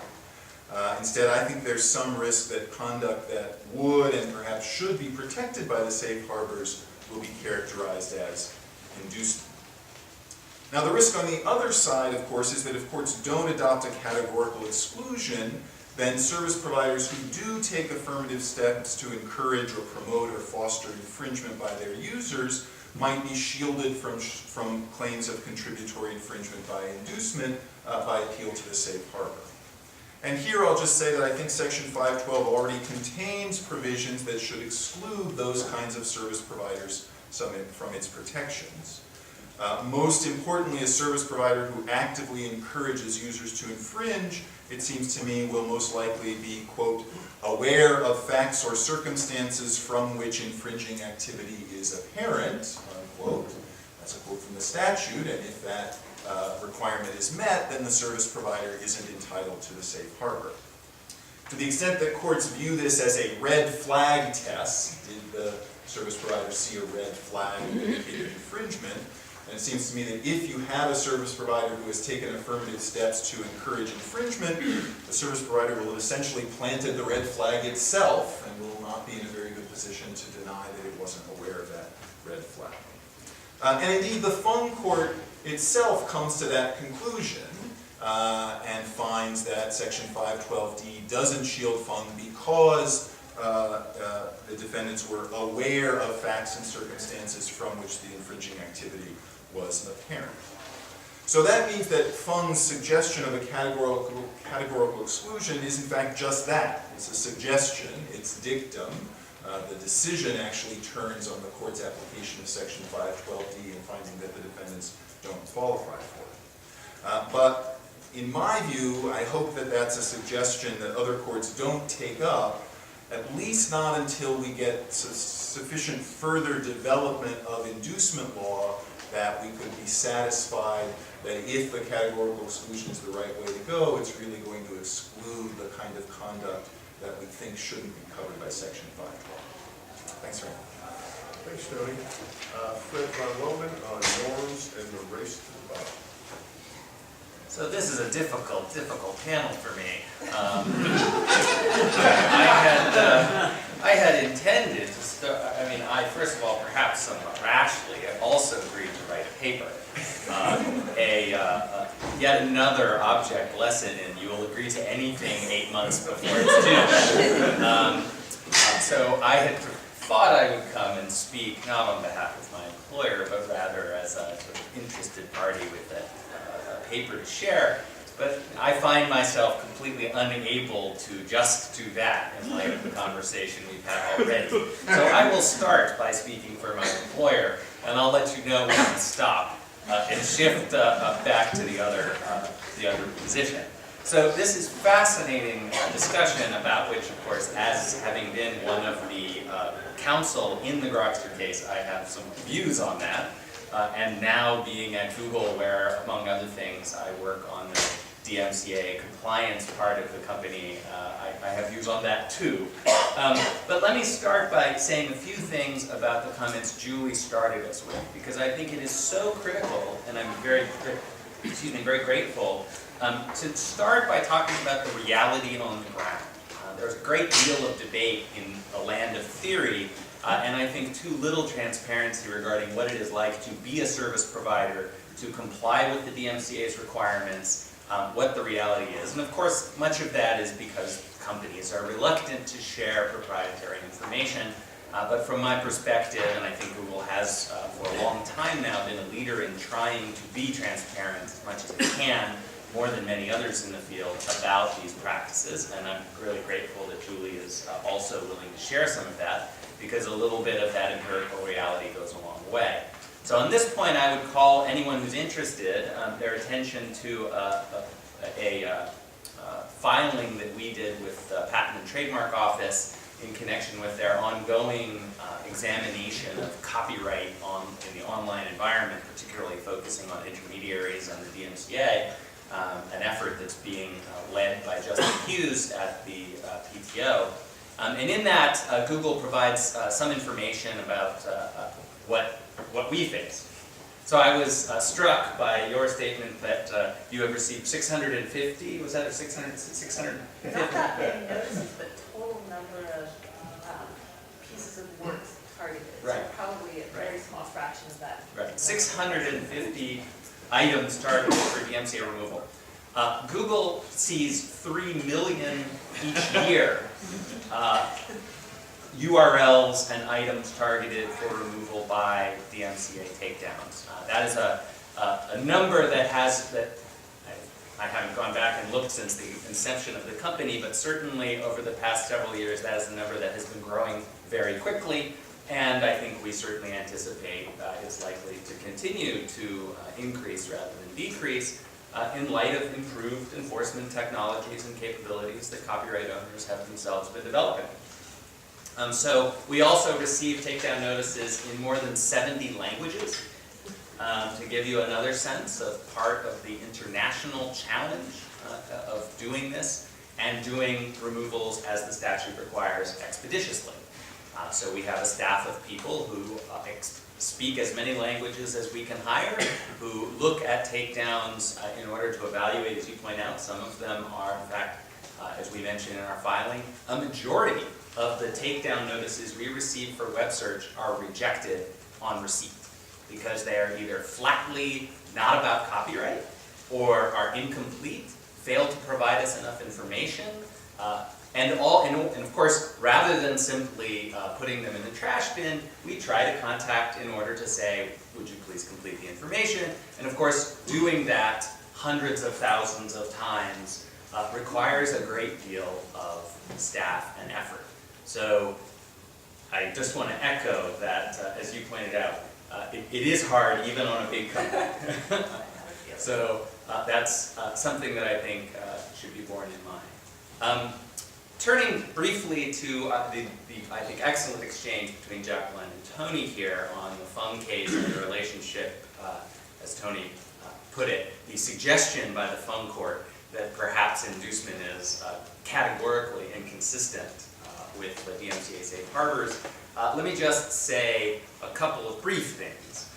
Instead, I think there's some risk that conduct that would and perhaps should be protected by the safe harbors will be characterized as inducement. Now, the risk on the other side, of course, is that if courts don't adopt a categorical exclusion, then service providers who do take affirmative steps to encourage or promote or foster infringement by their users might be shielded from claims of contributory infringement by inducement by appeal to the safe harbor. And here I'll just say that I think Section 512 already contains provisions that should exclude those kinds of service providers from its protections. Most importantly, a service provider who actively encourages users to infringe, it seems to me, will most likely be, quote, aware of facts or circumstances from which infringing activity is apparent, unquote. That's a quote from the statute, and if that requirement is met, then the service provider isn't entitled to the safe harbor. To the extent that courts view this as a red flag test, did the service provider see a red flag indicating infringement? And it seems to me that if you have a service provider who has taken affirmative steps to encourage infringement, the service provider will have essentially planted the red flag itself and will not be in a very good position to deny that it wasn't aware of that red flag. And indeed, the Fung Court itself comes to that conclusion and finds that Section 512D doesn't shield Fung because the defendants were aware of facts and circumstances from which the infringing activity was apparent. So that means that Fung's suggestion of a categorical exclusion is in fact just that. It's a suggestion, it's dictum. The decision actually turns on the court's application of Section 512D and finding that the defendants don't qualify for it. But in my view, I hope that that's a suggestion that other courts don't take up, at least not until we get sufficient further development of inducement law that we could be satisfied that if the categorical exclusion is the right way to go, it's really going to exclude the kind of conduct that we think shouldn't be covered by Section 512. Thanks very much. Thanks, Tony. Fred von Lohman on norms and the race to the bottom. So this is a difficult panel for me. I had intended to start, I first of all, perhaps somewhat rashly, have also agreed to write a paper. Yet another object lesson in you will agree to anything 8 months before it's due. So I had thought I would come and speak not on behalf of my employer, but rather as a sort of interested party with a paper to share. But I find myself completely unable to just do that in light of the conversation we've had already. So I will start by speaking for my employer, and I'll let you know when to stop and shift back to the other position. So this is fascinating discussion about which, of course, as having been one of the counsel in the Grokster case, I have some views on that. And now being at Google, where, among other things, I work on the DMCA compliance part of the company, I have views on that too. But let me start by saying a few things about the comments Julie started us with, because I think it is so critical, and I'm very grateful, to start by talking about the reality on the ground. There's a great deal of debate in the land of theory, and I think too little transparency regarding what it is like to be a service provider, to comply with the DMCA's requirements, what the reality is. And of course, much of that is because companies are reluctant to share proprietary information. But from my perspective, and I think Google has for a long time now been a leader in trying to be transparent as much as it can, more than many others in the field, about these practices. And I'm really grateful that Julie is also willing to share some of that, because a little bit of that empirical reality goes a long way. So on this point, I would call anyone who's interested their attention to a filing that we did with the Patent and Trademark Office in connection with their ongoing examination of copyright in the online environment, particularly focusing on intermediaries and the DMCA, an effort that's being led by Justin Hughes at the PTO. And in that, Google provides some information about what we face. So I was struck by your statement that you have received 650, was that a 650? Not that many notices, but total number of pieces of work targeted. Right. So probably a very small fraction of that. Right, 650 items targeted for DMCA removal. Google sees 3 million each year URLs and items targeted for removal by DMCA takedowns. That is a number that I haven't gone back and looked since the inception of the company, but certainly over the past several years, that is a number that has been growing very quickly, and I think we certainly anticipate it's likely to continue to increase rather than decrease in light of improved enforcement technologies and capabilities that copyright owners have themselves been developing. So we also receive takedown notices in more than 70 languages. to give you another sense of part of the international challenge of doing this and doing removals as the statute requires expeditiously. So we have a staff of people who speak as many languages as we can hire, who look at takedowns in order to evaluate, as you point out. Some of them are, in fact, as we mentioned in our filing, a majority of the takedown notices we receive for web search are rejected on receipt because they are either flatly not about copyright or are incomplete, fail to provide us enough information, and of course, rather than simply putting them in the trash bin, we try to contact in order to say, would you please complete the information? And of course, doing that hundreds of thousands of times requires a great deal of staff and effort. So I just want to echo that, as you pointed out, it is hard even on a big company. So that's something that I think should be borne in mind. Turning briefly to the I think, excellent exchange between Jacqueline and Tony here on the Fung case and the relationship, as Tony put it, the suggestion by the Fung court that perhaps inducement is categorically inconsistent with the DMCA safe harbors. Let me just say a couple of brief things.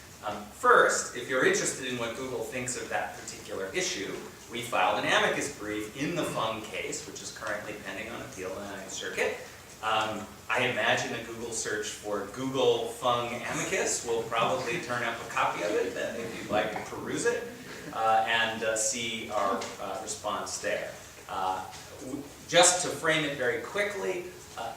First, if you're interested in what Google thinks of that particular issue, we filed an amicus brief in the Fung case, which is currently pending on appeal in the Ninth Circuit. I imagine a Google search for Google Fung amicus will probably turn up a copy of it, if you'd like to peruse it, and see our response there. Just to frame it very quickly,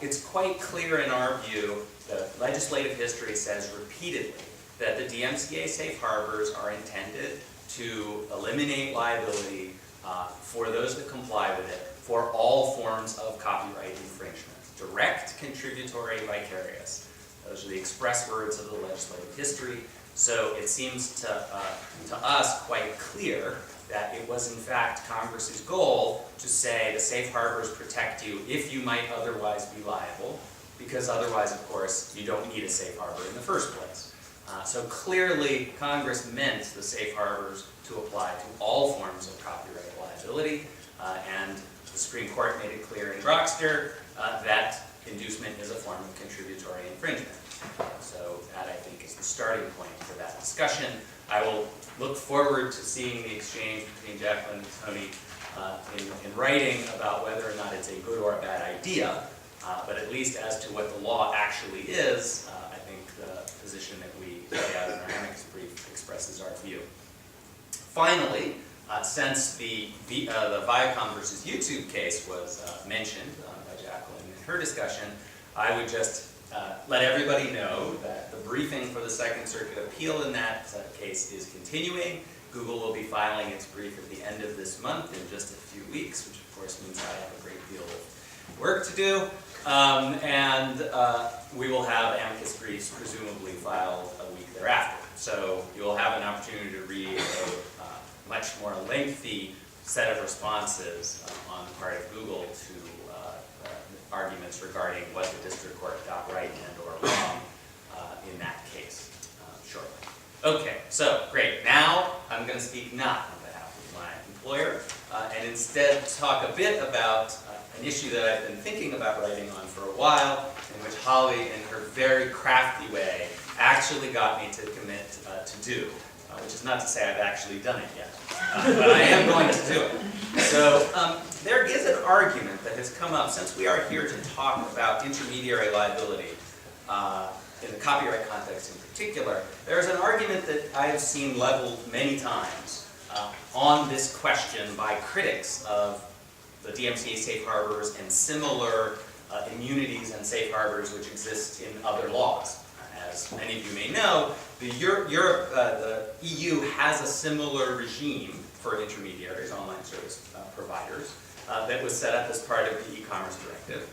it's quite clear in our view that legislative history says repeatedly that the DMCA safe harbors are intended to eliminate liability for those that comply with it for all forms of copyright infringement. Direct, contributory, vicarious. Those are the express words of the legislative history. So it seems to us quite clear that it was in fact Congress's goal to say the safe harbors protect you if you might otherwise be liable, because otherwise, of course, you don't need a safe harbor in the first place. So clearly, Congress meant the safe harbors to apply to all forms of copyright liability, and the Supreme Court made it clear in Grokster that inducement is a form of contributory infringement. So that, I think, is the starting point for that discussion. I will look forward to seeing the exchange between Jacqueline and Tony in writing about whether or not it's a good or a bad idea, but at least as to what the law actually is, I think the position that we lay out in our amicus brief expresses our view. Finally, since the Viacom versus YouTube case was mentioned by Jacqueline in her discussion, I would just let everybody know that the briefing for the Second Circuit appeal in that case is continuing. Google will be filing its brief at the end of this month in just a few weeks, which of course means I have a great deal of work to do. We will have amicus briefs presumably filed a week thereafter. So you will have an opportunity to read a much more lengthy set of responses on the part of Google to arguments regarding what the district court got right and or wrong in that case shortly. Okay, so great. Now I'm going to speak not on behalf of my employer and instead talk a bit about an issue that I've been thinking about writing on for a while, in which Holly, in her very crafty way, actually got me to commit to do, which is not to say I've actually done it yet, but I am going to do it. So there is an argument that has come up, since we are here to talk about intermediary liability, in the copyright context in particular, there is an argument that I have seen leveled many times on this question by critics of the DMCA safe harbors and similar immunities and safe harbors which exist in other laws. As many of you may know, the EU has a similar regime for intermediaries, online service providers, that was set up as part of the e-commerce directive.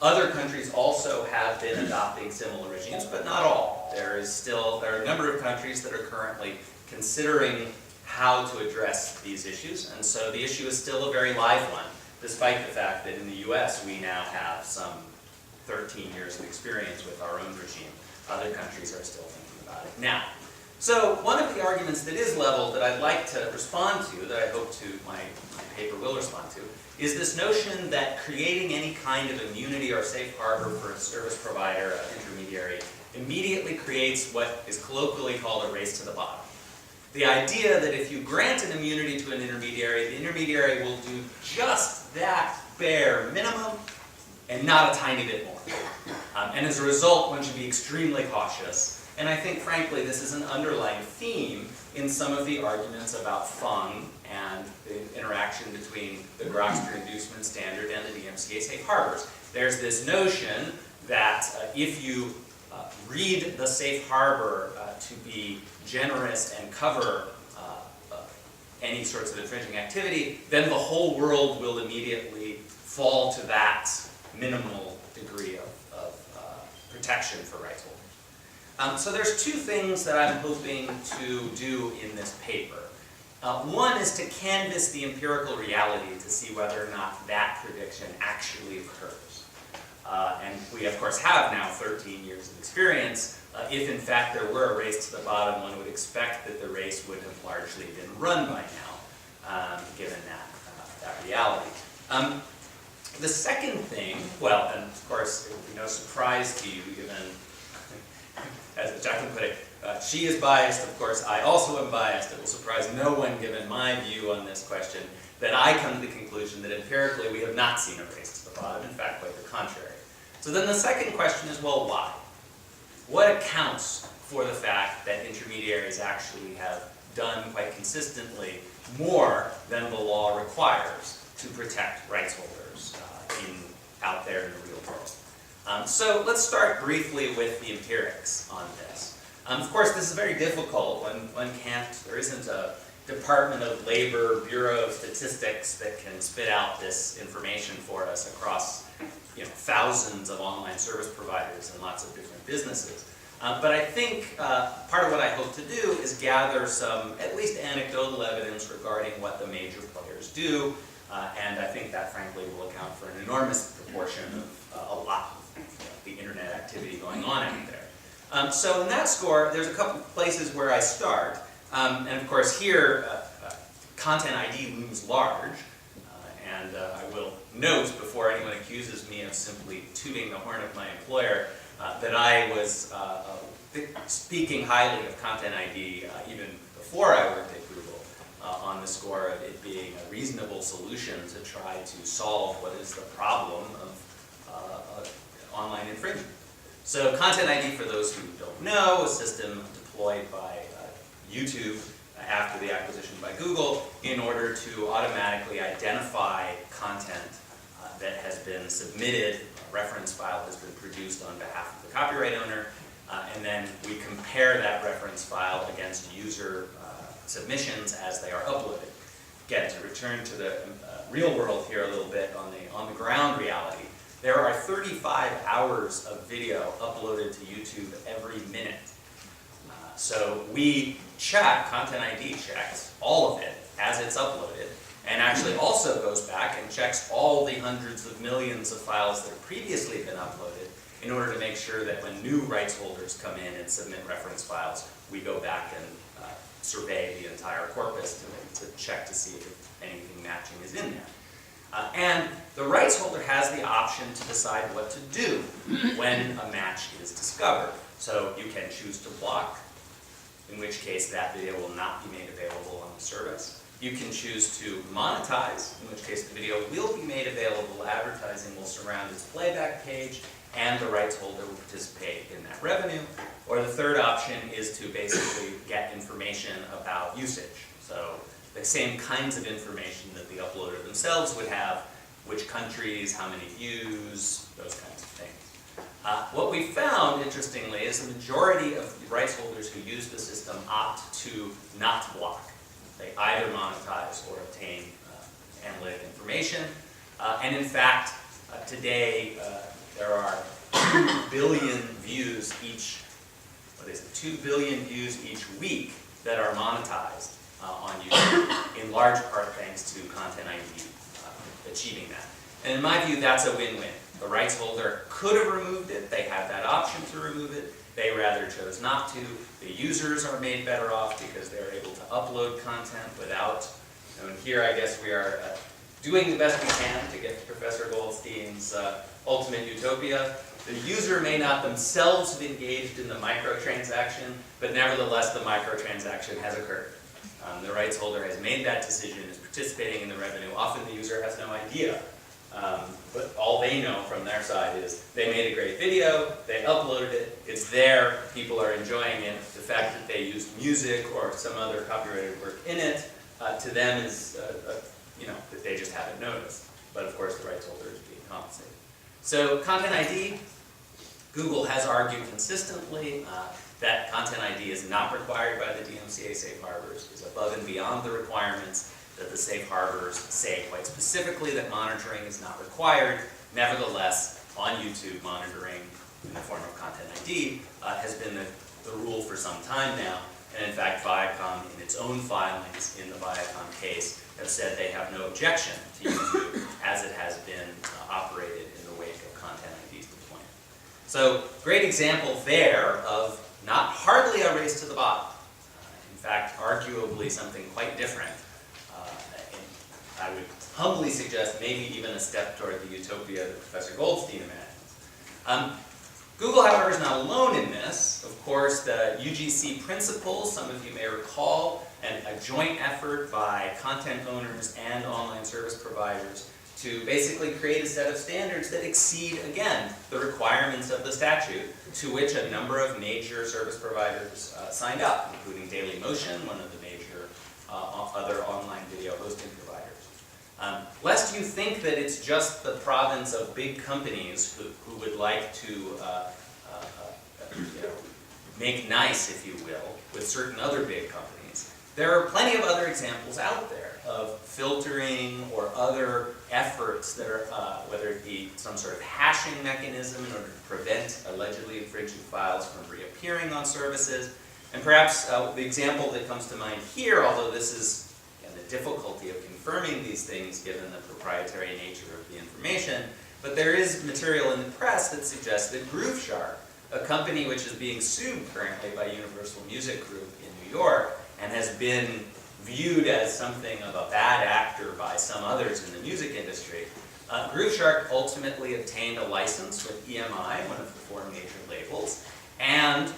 Other countries also have been adopting similar regimes, but not all. There are a number of countries that are currently considering how to address these issues, and so the issue is still a very live one, despite the fact that in the US we now have some 13 years of experience with our own regime. Other countries are still thinking about it. Now, So one of the arguments that is leveled that I'd like to respond to, that I hope my paper will respond to, is this notion that creating any kind of immunity or safe harbor for a service provider, an intermediary, immediately creates what is colloquially called a race to the bottom. The idea that if you grant an immunity to an intermediary, the intermediary will do just that bare minimum and not a tiny bit more. And as a result, one should be extremely cautious. And I think, frankly, this is an underlying theme in some of the arguments about FUNG and the interaction between the Grokster inducement standard and the DMCA safe harbors. There's this notion that if you read the safe harbor to be generous and cover any sorts of infringing activity, then the whole world will immediately fall to that minimal degree of protection for rights holders. So there's two things that I'm hoping to do in this paper. One is to canvass the empirical reality to see whether or not that prediction actually occurs. And we, of course, have now 13 years of experience. If, in fact, there were a race to the bottom, one would expect that the race would have largely been run by now, given that reality. The second thing, well, and of course, it will be no surprise to you, given, as Jacqueline put it, she is biased, of course, I also am biased. It will surprise no one, given my view on this question, that I come to the conclusion that empirically we have not seen a race to the bottom, in fact, quite the contrary. So then the second question is, well, why? What accounts for the fact that intermediaries actually have done quite consistently more than the law requires to protect rights holders out there in the real world? So let's start briefly with the empirics on this. Of course, this is very difficult. There isn't a Department of Labor, Bureau of Statistics that can spit out this information for us across thousands of online service providers and lots of different businesses. But I think part of what I hope to do is gather some, at least anecdotal evidence regarding what the major players do, and I think that, frankly, will account for an enormous proportion of a lot of the internet activity going on out there. So in that score, there's a couple places where I start, and of course here, Content ID looms large, and I will note, before anyone accuses me of simply tooting the horn of my employer, that I was speaking highly of Content ID even before I worked at Google on the score of it being a reasonable solution to try to solve what is the problem of online infringement. So Content ID, for those who don't know, a system deployed by YouTube after the acquisition by Google in order to automatically identify content that has been submitted, a reference file has been produced on behalf of the copyright owner, and then we compare that reference file against user submissions as they are uploaded. Again, to return to the real world here a little bit on the ground reality, there are 35 hours of video uploaded to YouTube every minute. So we check, Content ID checks all of it as it's uploaded, and actually also goes back and checks all the hundreds of millions of files that have previously been uploaded in order to make sure that when new rights holders come in and submit reference files, we go back and survey the entire corpus to check to see if anything matching is in there. And the rights holder has the option to decide what to do when a match is discovered. So you can choose to block, in which case that video will not be made available on the service. You can choose to monetize, in which case the video will be made available, advertising will surround its playback page, and the rights holder will participate in that revenue. Or the third option is to basically get information about usage. So the same kinds of information that the uploader themselves would have, which countries, how many views, those kinds of things. What we found, interestingly, is the majority of the rights holders who use the system opt to not block. They either monetize or obtain analytic information. And in fact, today there are 2 billion views each, 2 billion views each week that are monetized on YouTube, in large part thanks to Content ID achieving that. And in my view, that's a win-win. The rights holder could have removed it. They had that option to remove it. They rather chose not to. The users are made better off because they're able to upload content without, and here I guess we are doing the best we can to get to Professor Goldstein's ultimate utopia. The user may not themselves have engaged in the microtransaction, but nevertheless the microtransaction has occurred. The rights holder has made that decision, is participating in the revenue. Often the user has no idea. But all they know from their side is they made a great video, they uploaded it, it's there, people are enjoying it. The fact that they used music or some other copyrighted work in it, to them is, that they just haven't noticed. But of course the rights holder is being compensated. So Content ID, Google has argued consistently that Content ID is not required by the DMCA safe harbors, is above and beyond the requirements that the safe harbors say quite specifically that monitoring is not required. Nevertheless, on YouTube, monitoring in the form of Content ID has been the rule for some time now. And in fact, Viacom, in its own filings in the Viacom case, have said they have no objection to YouTube as it has been operated in the wake of Content ID's deployment. So, great example there of not hardly a race to the bottom. In fact, arguably something quite different. I would humbly suggest maybe even a step toward the utopia that Professor Goldstein imagines. Google, however, is not alone in this. Of course, the UGC principles, some of you may recall, and a joint effort by content owners and online service providers to basically create a set of standards that exceed, again, the requirements of the statute, to which a number of major service providers signed up, including Dailymotion, one of the major other online video hosting providers. Lest you think that it's just the province of big companies who would like to make nice, if you will, with certain other big companies, there are plenty of other examples out there of filtering or other efforts that are, whether it be some sort of hashing mechanism in order to prevent allegedly infringing files from reappearing on services. And perhaps the example that comes to mind here, although this is the difficulty of confirming these things given the proprietary nature of the information, but there is material in the press that suggests that Grooveshark, a company which is being sued currently by Universal Music Group in New York and has been viewed as something of a bad actor by some others in the music industry, Grooveshark ultimately obtained a license with EMI, one of the four major labels, and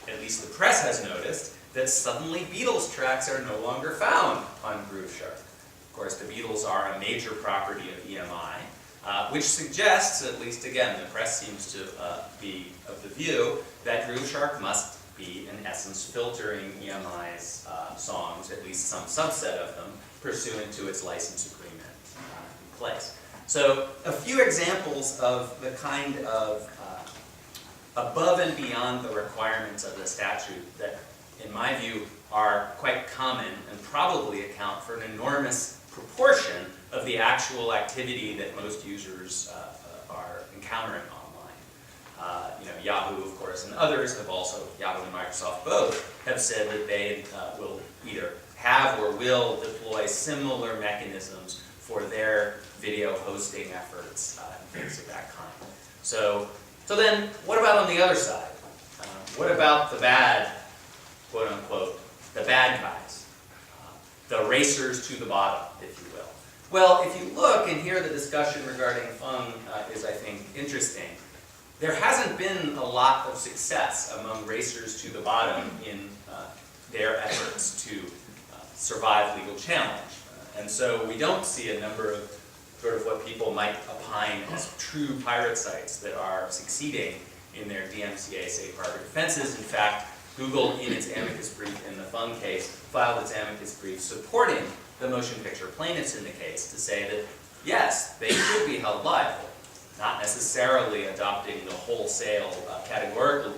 at least the press has noticed that suddenly Beatles tracks are no longer found on Grooveshark. Of course, the Beatles are a major property of EMI, which suggests, at least again, the press seems to be of the view that Grooveshark must be, in essence, filtering EMI's songs, at least some subset of them, pursuant to its license agreement in place. So, a few examples of the kind of above and beyond the requirements of the statute that, in my view, are quite common and probably account for an enormous proportion of the actual activity that most users are encountering online. Yahoo, of course, and others have also, Yahoo and Microsoft both, have said that they will either have or will deploy similar mechanisms for their video hosting efforts and things of that kind. So then, what about on the other side? What about the bad, quote unquote, the bad guys? The racers to the bottom, if you will. Well, if you look and hear the discussion regarding Fung is, I think, interesting. There hasn't been a lot of success among racers to the bottom in their efforts to survive legal challenge. And so we don't see a number of sort of what people might opine as true pirate sites that are succeeding in their DMCA safe harbor defenses. In fact, Google, in its amicus brief in the Fung case, filed its amicus brief supporting the motion picture plaintiffs in the case to say that, yes, they should be held liable, not necessarily adopting the wholesale categorical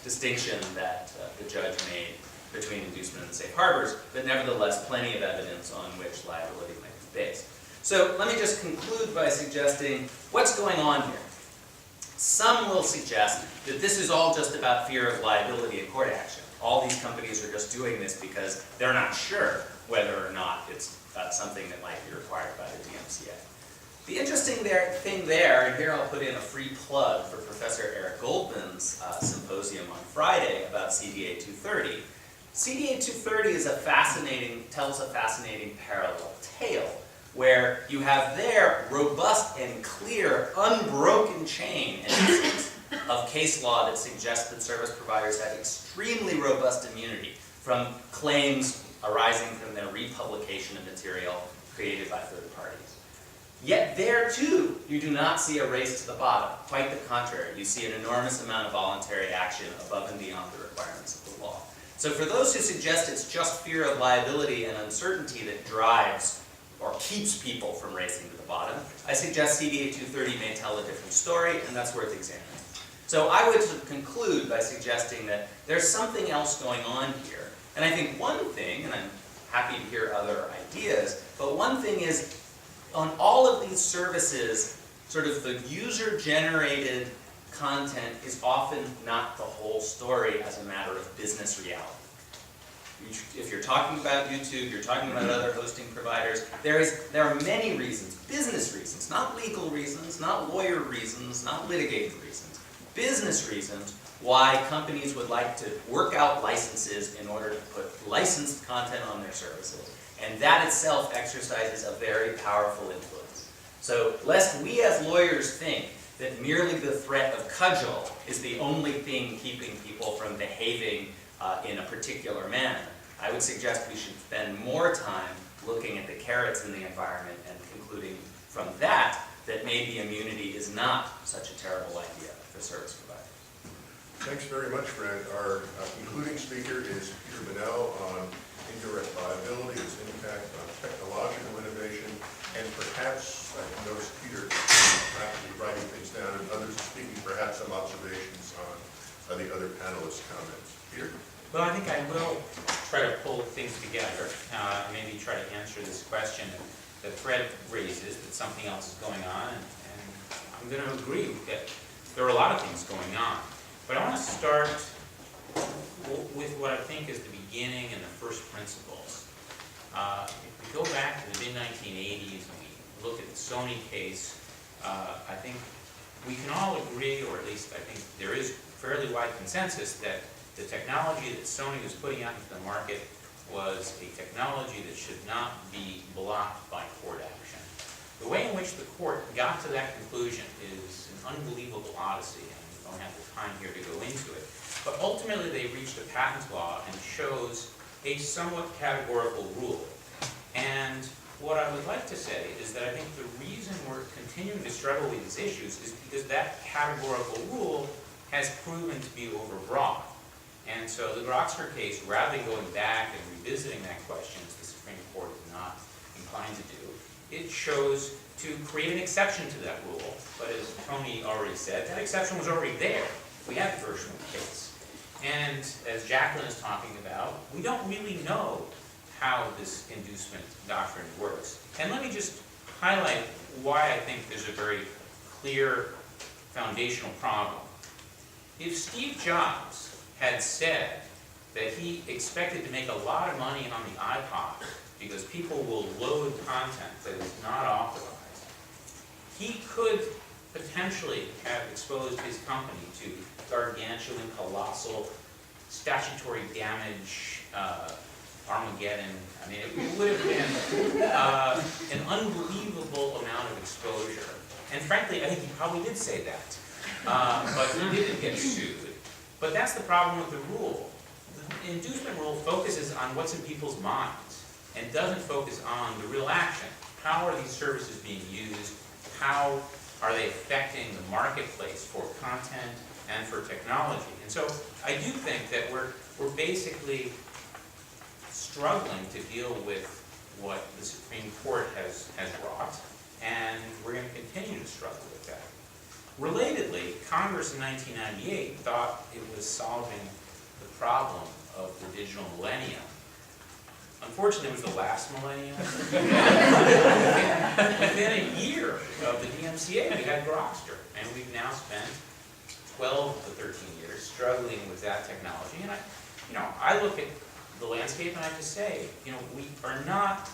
distinction that the judge made between inducement and safe harbors, but nevertheless plenty of evidence on which liability might be based. So let me just conclude by suggesting what's going on here. Some will suggest that this is all just about fear of liability in court action. All these companies are just doing this because they're not sure whether or not it's something that might be required by the DMCA. The interesting thing there, and here I'll put in a free plug for Professor Eric Goldman's symposium on Friday about CDA 230. CDA 230 tells a fascinating parallel tale, where you have there robust and clear, unbroken chain of case law that suggests that service providers have extremely robust immunity from claims arising from their republication of material created by third parties. Yet there too, you do not see a race to the bottom. Quite the contrary, you see an enormous amount of voluntary action above and beyond the requirements of the law. So for those who suggest it's just fear of liability and uncertainty that drives or keeps people from racing to the bottom, I suggest CDA 230 may tell a different story, and that's worth examining. So I would conclude by suggesting that there's something else going on here. And I think one thing, and I'm happy to hear other ideas, but one thing is, on all of these services, sort of the user-generated content is often not the whole story as a matter of business reality. If you're talking about YouTube, you're talking about other hosting providers, there are many reasons, business reasons, not legal reasons, not lawyer reasons, not litigating reasons, business reasons why companies would like to work out licenses in order to put licensed content on their services. And that itself exercises a very powerful influence. So lest we as lawyers think that merely the threat of cudgel is the only thing keeping people from behaving in a particular manner, I would suggest we should spend more time looking at the carrots in the environment and concluding from that maybe immunity is not such a terrible idea for service providers. Thanks very much, Fred. Our concluding speaker is Peter Bunnell on indirect liability, its impact on technological innovation, and perhaps, I noticed Peter perhaps writing things down and others speaking, perhaps some observations on the other panelists' comments. Peter? Well, I think I will try to pull things together, maybe try to answer this question that Fred raises, that something else is going on, and I'm going to agree that there are a lot of things going on. But I want to start with what I think is the beginning and the first principles. If we go back to the mid-1980s and we look at the Sony case, I think we can all agree, or at least I think there is fairly wide consensus, that the technology that Sony was putting out into the market was a technology that should not be blocked by court action. The way in which the court got to that conclusion is an unbelievable odyssey, and we don't have the time here to go into it. But ultimately they reached a patent law and chose a somewhat categorical rule. And what I would like to say is that I think the reason we're continuing to struggle with these issues is because that categorical rule has proven to be overbroad. And so the Grokster case, rather than going back and revisiting that question, as the Supreme Court is not inclined to do, it chose to create an exception to that rule. But as Tony already said, that exception was already there. We had the version of the case. And as Jacqueline is talking about, we don't really know how this inducement doctrine works. And let me just highlight why I think there's a very clear foundational problem. If Steve Jobs had said that he expected to make a lot of money on the iPod because people will load content that is not authorized, he could potentially have exposed his company to gargantuan, colossal, statutory damage, Armageddon. I mean, it would have been an unbelievable amount of exposure. And frankly, I think he probably did say that. But he didn't get sued. But that's the problem with the rule. The inducement rule focuses on what's in people's minds and doesn't focus on the real action. How are these services being used? How are they affecting the marketplace for content and for technology? And so I do think that we're basically struggling to deal with what the Supreme Court has wrought, and we're going to continue to struggle with that. Relatedly, Congress in 1998 thought it was solving the problem of the digital millennium. Unfortunately, it was the last millennium. Within a year of the DMCA, we had Grokster, and we've now spent 12 to 13 years struggling with that technology. And I look at the landscape and I have to say, we are not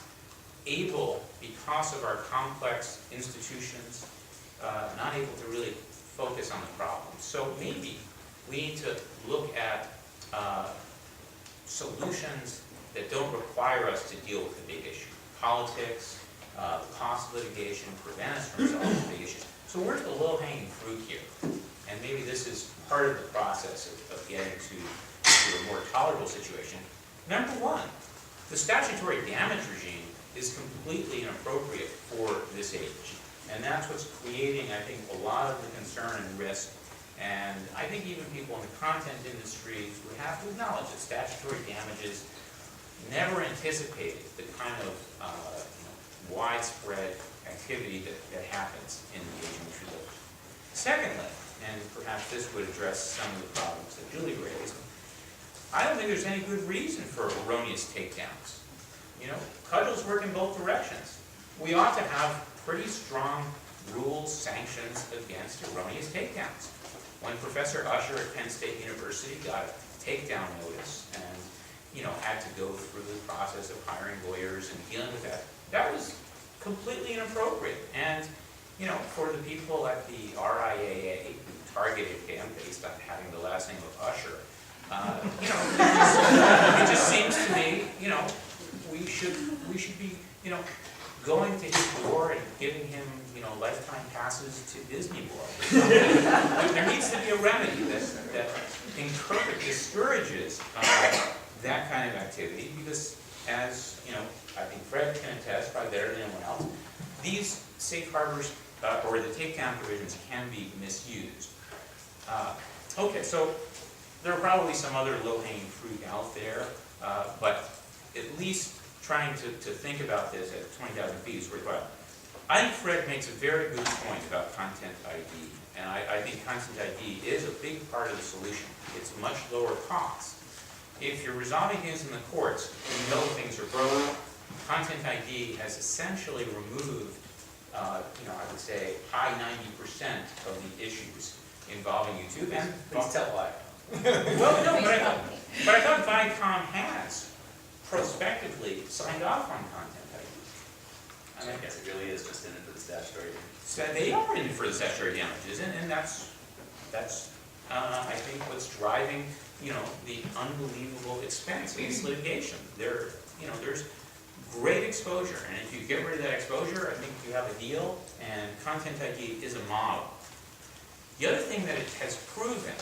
able, because of our complex institutions, not able to really focus on the problem. So maybe we need to look at solutions that don't require us to deal with the big issue. Politics, the cost of litigation prevent us from solving the big issues. So where's the low-hanging fruit here? And maybe this is part of the process of getting to a more tolerable situation. Number one, the statutory damage regime is completely inappropriate for this age. And that's what's creating, I think, a lot of the concern and risk. And I think even people in the content industry would have to acknowledge that statutory damages never anticipated the kind of widespread activity that happens in the age in which we live. Secondly, and perhaps this would address some of the problems that Julie raised, I don't think there's any good reason for erroneous takedowns. Cudgels work in both directions. We ought to have pretty strong rules, sanctions against erroneous takedowns. When Professor Usher at Penn State University got a takedown notice and had to go through the process of hiring lawyers and dealing with that, that was completely inappropriate. And for the people at the RIAA who targeted him based on having the last name of Usher, it just seems to me, we should be, going to his door and giving him, lifetime passes to Disney World. There needs to be a remedy that discourages that kind of activity, because as, I think Fred can attest probably better than anyone else, these safe harbors or the takedown provisions can be misused. Okay, so there are probably some other low-hanging fruit out there, but at least trying to think about this at 20,000 feet is worthwhile. I think Fred makes a very good point about content ID, and I think content ID is a big part of the solution. It's much lower cost. If you're resolving things in the courts, you know things are broken. Content ID has essentially removed, I would say, high 90% of the issues involving YouTube. And Please tell why. well, no, but I thought Viacom has prospectively signed off on content ID. I guess it really is just in it for the statutory. So they are in for the statutory damages, and that's I think what's driving the unbelievable expense of this litigation. There's great exposure, and if you get rid of that exposure, I think you have a deal. And content ID is a model. The other thing that it has proven,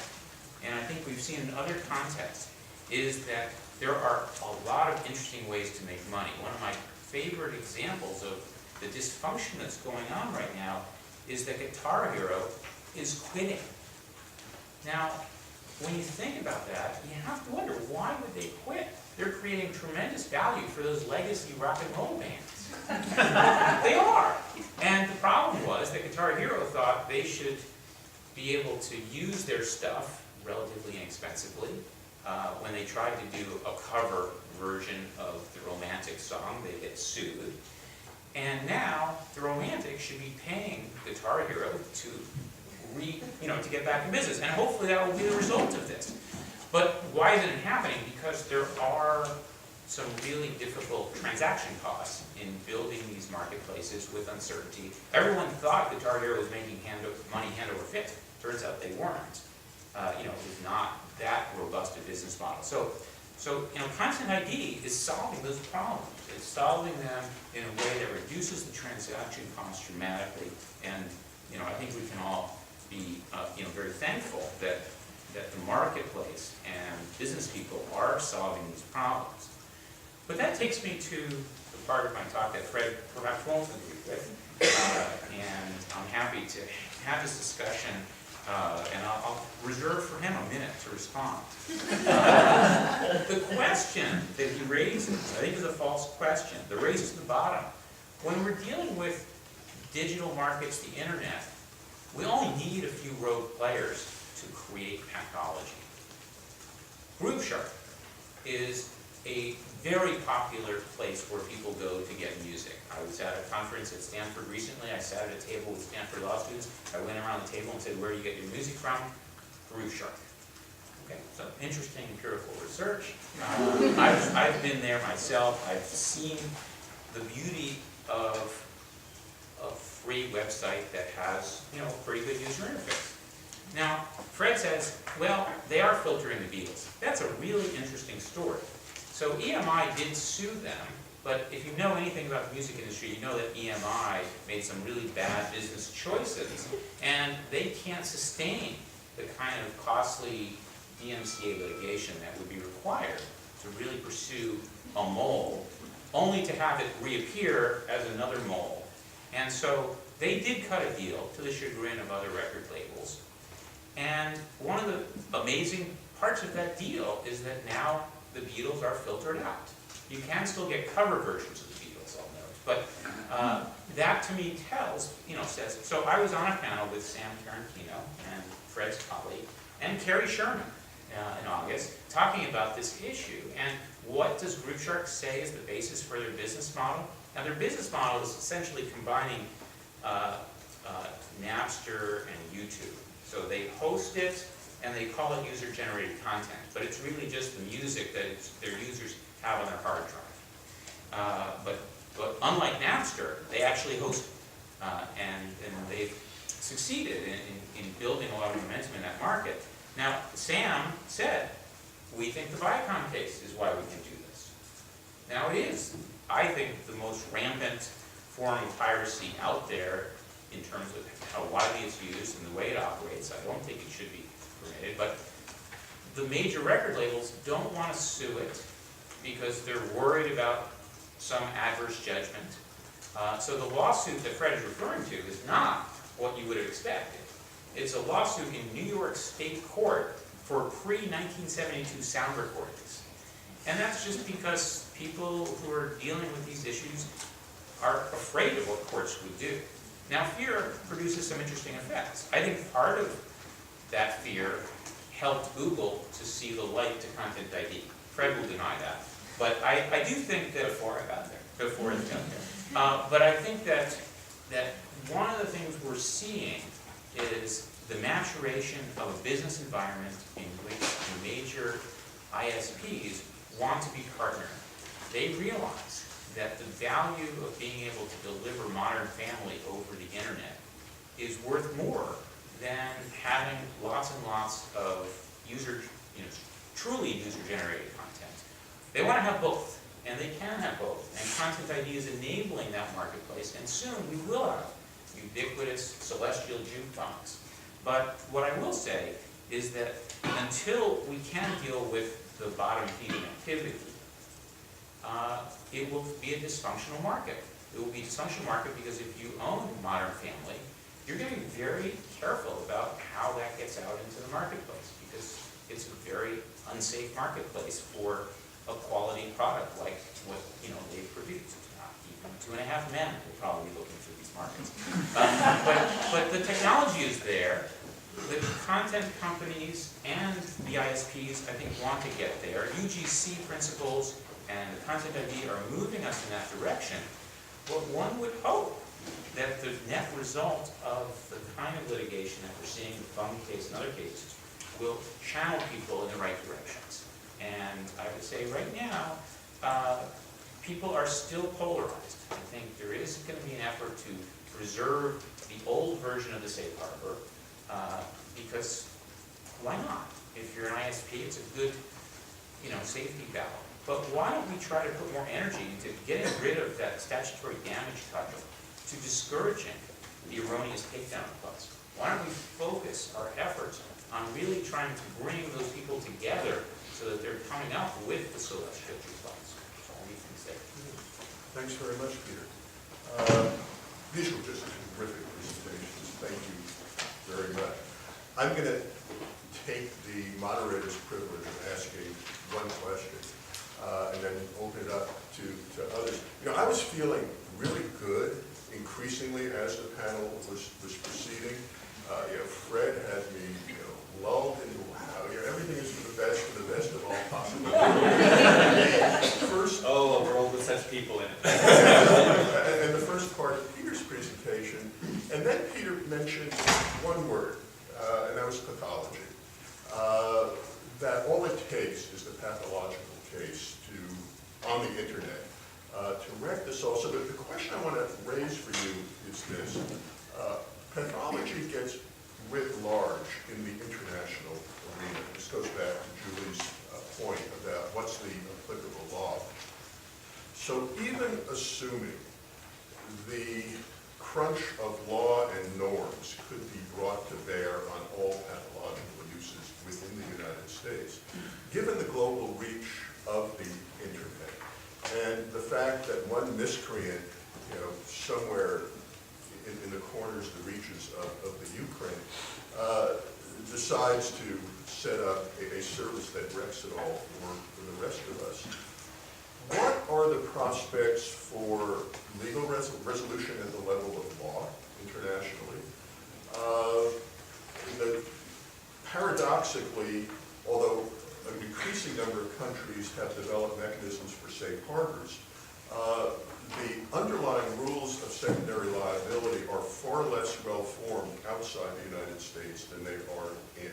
and I think we've seen in other contexts, is that there are a lot of interesting ways to make money. One of my favorite examples of the dysfunction that's going on right now is that Guitar Hero is quitting. Now, when you think about that, you have to wonder, why would they quit? They're creating tremendous value for those legacy rock and roll bands. They are. And the problem was that Guitar Hero thought they should be able to use their stuff relatively inexpensively. When they tried to do a cover version of the Romantic song, they get sued. And now the Romantic should be paying Guitar Hero to to get back in business. And hopefully that will be the result of this. But why isn't it happening? Because there are some really difficult transaction costs in building these marketplaces with uncertainty. Everyone thought Guitar Hero was making money hand over fist. Turns out they weren't. It was not that robust a business model. So content ID is solving those problems. It's solving them in a way that reduces the transaction costs dramatically. And I think we can all be very thankful that the marketplace and business people are solving these problems. But that takes me to the part of my talk that Fred perhaps won't agree with. And I'm happy to have this discussion, and I'll reserve for him a minute to respond. The question that he raises, I think, is a false question. The race is the bottom. When we're dealing with digital markets, the internet, we only need a few rogue players to create pathology. GrooveShark is a very popular place where people go to get music. I was at a conference at Stanford recently. I sat at a table with Stanford law students. I went around the table and said, where do you get your music from? GrooveShark. Okay, so interesting empirical research. I've been there myself. I've seen the beauty of a free website that has, a pretty good user interface. Now, Fred says, well, they are filtering the Beatles. That's a really interesting story. So EMI did sue them, but if you know anything about the music industry, you know that EMI made some really bad business choices, and they can't sustain the kind of costly DMCA litigation that would be required to really pursue a mole, only to have it reappear as another mole. And so they did cut a deal to the chagrin of other record labels. And one of the amazing parts of that deal is that now the Beatles are filtered out. You can still get cover versions of the Beatles, I'll note. But that to me says, so I was on a panel with Sam Tarantino and Fred's colleague and Carrie Sherman in August talking about this issue. And what does GroupShark say is the basis for their business model? Now their business model is essentially combining Napster and YouTube. So they host it and they call it user-generated content, but it's really just the music that their users have on their hard drive. But unlike Napster, they actually host, and they've succeeded in building a lot of momentum in that market. Now, Sam said, we think the Viacom case is why we can do this. Now it is, I think, the most rampant form of piracy out there in terms of how widely it's used and the way it operates. I don't think it should be permitted, but the major record labels don't want to sue it because they're worried about some adverse judgment. So the lawsuit that Fred is referring to is not what you would have expected. It's a lawsuit in New York State Court for pre-1972 sound recordings. And that's just because people who are dealing with these issues are afraid of what courts would do. Now, fear produces some interesting effects. I think part of that fear helped Google to see the light to Content ID. Fred will deny that. But I do think that Before I got there. before it got there. But I think that one of the things we're seeing is the maturation of a business environment in which the major ISPs want to be partnering. They realize that the value of being able to deliver Modern Family over the internet is worth more than having lots and lots of truly user-generated content. They want to have both, and they can have both. And Content ID is enabling that marketplace, and soon we will have ubiquitous celestial jukebox. But what I will say is that until we can deal with the bottom-feeding activity, it will be a dysfunctional market. It will be a dysfunctional market because if you own Modern Family, you're going to be very careful about how that gets out into the marketplace because it's a very unsafe marketplace for a quality product like what they've produced. Even 2.5 Men will probably be looking through these markets. But the technology is there. The content companies and the ISPs, I think, want to get there. UGC principles and the Content ID are moving us in that direction. But one would hope that the net result of the kind of litigation that we're seeing with the Bung case and other cases will channel people in the right directions. And I would say right now, people are still polarized. I think there is going to be an effort to preserve the old version of the safe harbor because why not? If you're an ISP, it's a good safety valve. But why don't we try to put more energy into getting rid of that statutory damage title to discouraging the erroneous takedown request? Why don't we focus our efforts on really trying to bring those people together so that they're coming up with the celestial jukebox? That's all we can say. Thanks very much, Peter. These were just terrific presentations. Thank you very much. I'm going to take the moderator's privilege of asking one question and then open it up to others. I was feeling really good increasingly as the panel was proceeding. Fred had me lulled into, wow, everything is for the best of all possible. First, Oh, a world with such people in it. and the first part of Peter's presentation, and then Peter mentioned one word, and that was pathology. That all it takes is the pathological case on the internet to wreck the this also, but the question I want to raise for you is this. Pathology gets writ large in the international arena. This goes back to Julie's point about what's the applicable law. So even assuming the crunch of law and norms could be brought to bear on all pathological uses within the United States, given the global reach of the internet and the fact that one miscreant, somewhere in the corners, the reaches of the Ukraine, decides to set up a service that wrecks it all for the rest of us. What are the prospects for legal resolution at the level of law internationally? Paradoxically, although an increasing number of countries have developed mechanisms for safe harbors, the underlying rules of secondary liability are far less well-formed outside the United States than they are in.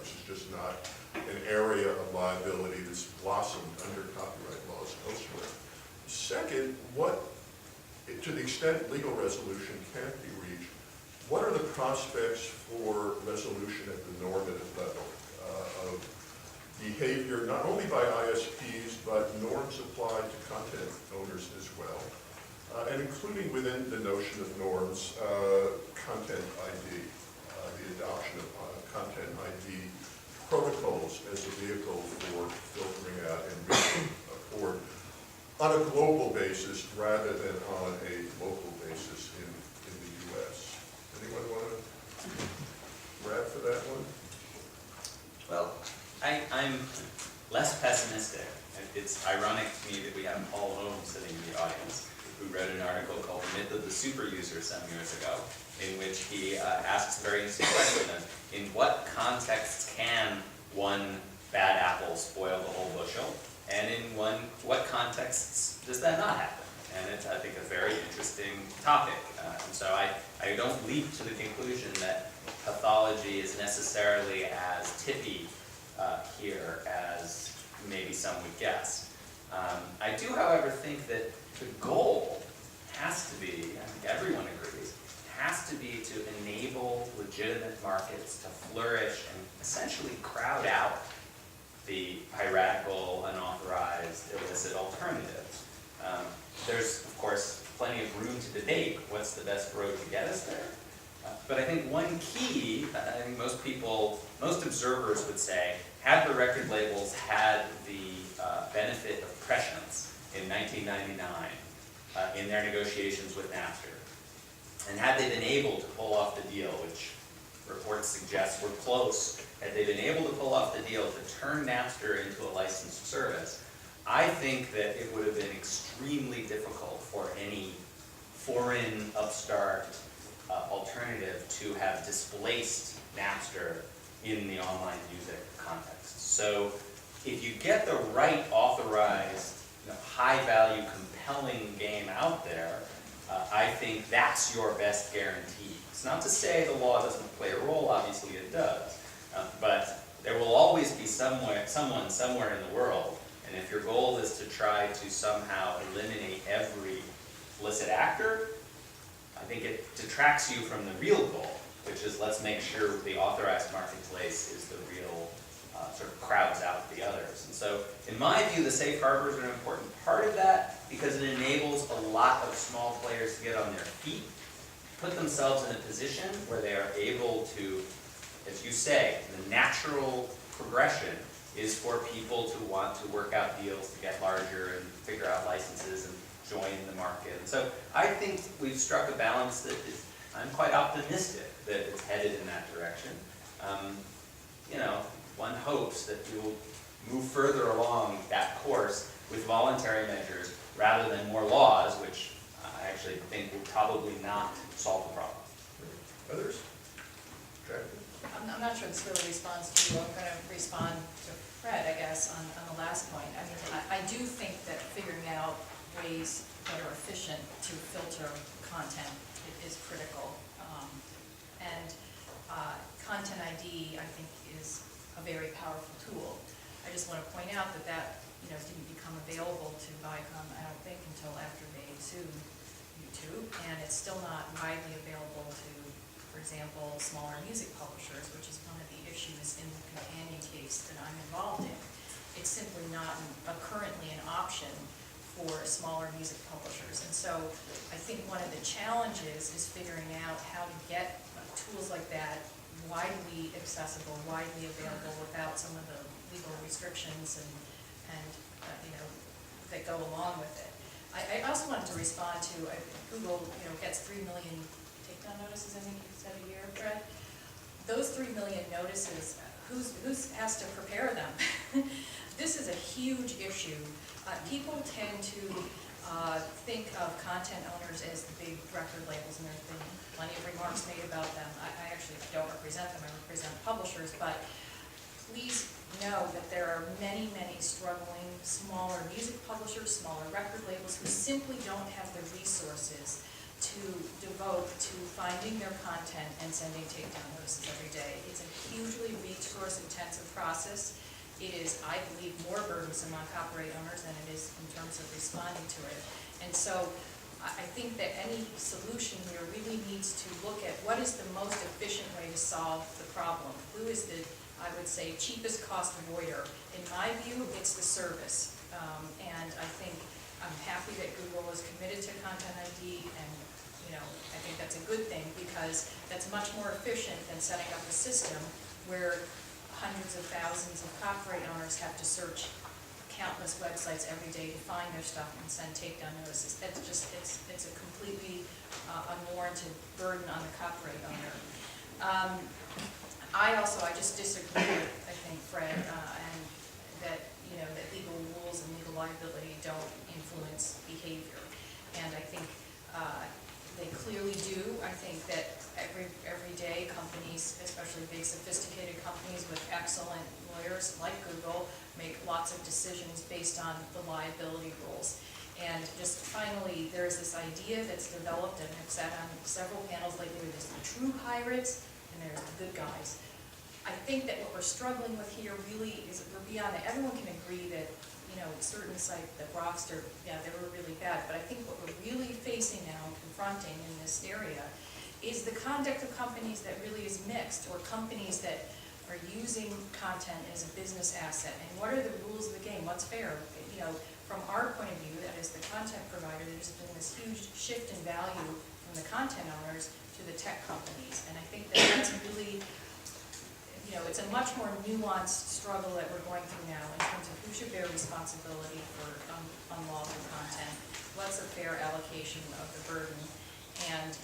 This is just not an area of liability that's blossomed under copyright laws elsewhere. Second, to the extent legal resolution can't be reached, what are the prospects for resolution at the normative level of behavior, not only by ISPs, but norms applied to content owners as well, and including within the notion of norms, content ID, the adoption of content ID protocols as a vehicle for filtering out and reaching a port on a global basis rather than on a local basis in the U.S. Anyone want to grab for that one? Well, I'm less pessimistic. It's ironic to me that we have Paul Holmes sitting in the audience, who wrote an article called The Myth of the Super User some years ago, in which he asks a very interesting question of, in what contexts can one bad apple spoil the whole bushel, and in what contexts does that not happen? And it's, I think, a very interesting topic. And so I don't leap to the conclusion that pathology is necessarily as tippy here as maybe some would guess. I do, however, think that the goal has to be, I think everyone agrees, has to be to enable legitimate markets to flourish and essentially crowd out the piratical, unauthorized, illicit alternatives. There's, of course, plenty of room to debate what's the best road to get us there. But I think one key, I think most observers would say, had the record labels had the benefit of prescience in 1999 in their negotiations with Napster, and had they been able to pull off the deal, which reports suggest we're close, had they been able to pull off the deal to turn Napster into a licensed service, I think that it would have been extremely difficult for any foreign upstart alternative to have displaced Napster in the online music context. So if you get the right authorized, high-value, compelling game out there, I think that's your best guarantee. It's not to say the law doesn't play a role, obviously it does, but there will always be someone somewhere in the world, and if your goal is to try to somehow eliminate every illicit actor, I think it detracts you from the real goal, which is let's make sure the authorized marketplace is the real, sort of crowds out the others. And so, in my view, the safe harbors are an important part of that because it enables a lot of small players to get on their feet, put themselves in a position where they are able to, as you say, the natural progression is for people to want to work out deals to get larger and figure out licenses and join the market. And so I think we've struck a balance that is, I'm quite optimistic that it's headed in that direction. One hopes that we will move further along that course with voluntary measures rather than more laws, which I actually think will probably not solve the problem. Others? Okay. I'm not sure this really responds to you. I'm going to respond to Fred, I guess, on the last point. I mean, I do think that figuring out ways that are efficient to filter content is critical. Content ID, I think, is a very powerful tool. I just want to point out that didn't become available to Viacom, I don't think, until after they sued YouTube, and it's still not widely available to, for example, smaller music publishers, which is one of the issues in the companion case that I'm involved in. It's simply not currently an option for smaller music publishers. And so I think one of the challenges is figuring out how to get tools like that widely accessible, widely available without some of the legal restrictions and that go along with it. I also wanted to respond to, Google, gets 3 million takedown notices, I think you said a year, Fred. Those 3 million notices, who has to prepare them? This is a huge issue. People tend to think of content owners as the big record labels, and there's been plenty of remarks made about them. I actually don't represent them, I represent publishers, but please know that there are many, many struggling smaller music publishers, smaller record labels who simply don't have the resources to devote to finding their content and sending takedown notices every day. It's a hugely resource-intensive process. It is, I believe, more burdensome on copyright owners than it is in terms of responding to it. And so I think that any solution here really needs to look at what is the most efficient way to solve the problem. Who is the, I would say, cheapest cost avoider? In my view, it's the service. And I think I'm happy that Google is committed to Content ID, and I think that's a good thing, because that's much more efficient than setting up a system where hundreds of thousands of copyright owners have to search countless websites every day to find their stuff and send takedown notices. That's just, it's a completely unwarranted burden on the copyright owner. I just disagree with, I think, Fred, and that, that legal rules and legal liability don't influence behavior. And I think they clearly do. I think that every day companies, especially big sophisticated companies with excellent lawyers like Google, make lots of decisions based on the liability rules. And just finally, there's this idea that's developed, and I've sat on several panels lately, where there's the true pirates and there's the good guys. I think that what we're struggling with here really is, we're beyond that. Everyone can agree that certain sites, the Grokster, yeah, they were really bad. But I think what we're really facing now and confronting in this area is the conduct of companies that really is mixed, or companies that are using content as a business asset. And what are the rules of the game? What's fair? From our point of view, that is the content provider, there's been this huge shift in value from the content owners to the tech companies. And I think that that's really, it's a much more nuanced struggle that we're going through now in terms of who should bear responsibility for unlawful content, what's a fair allocation of the burden, and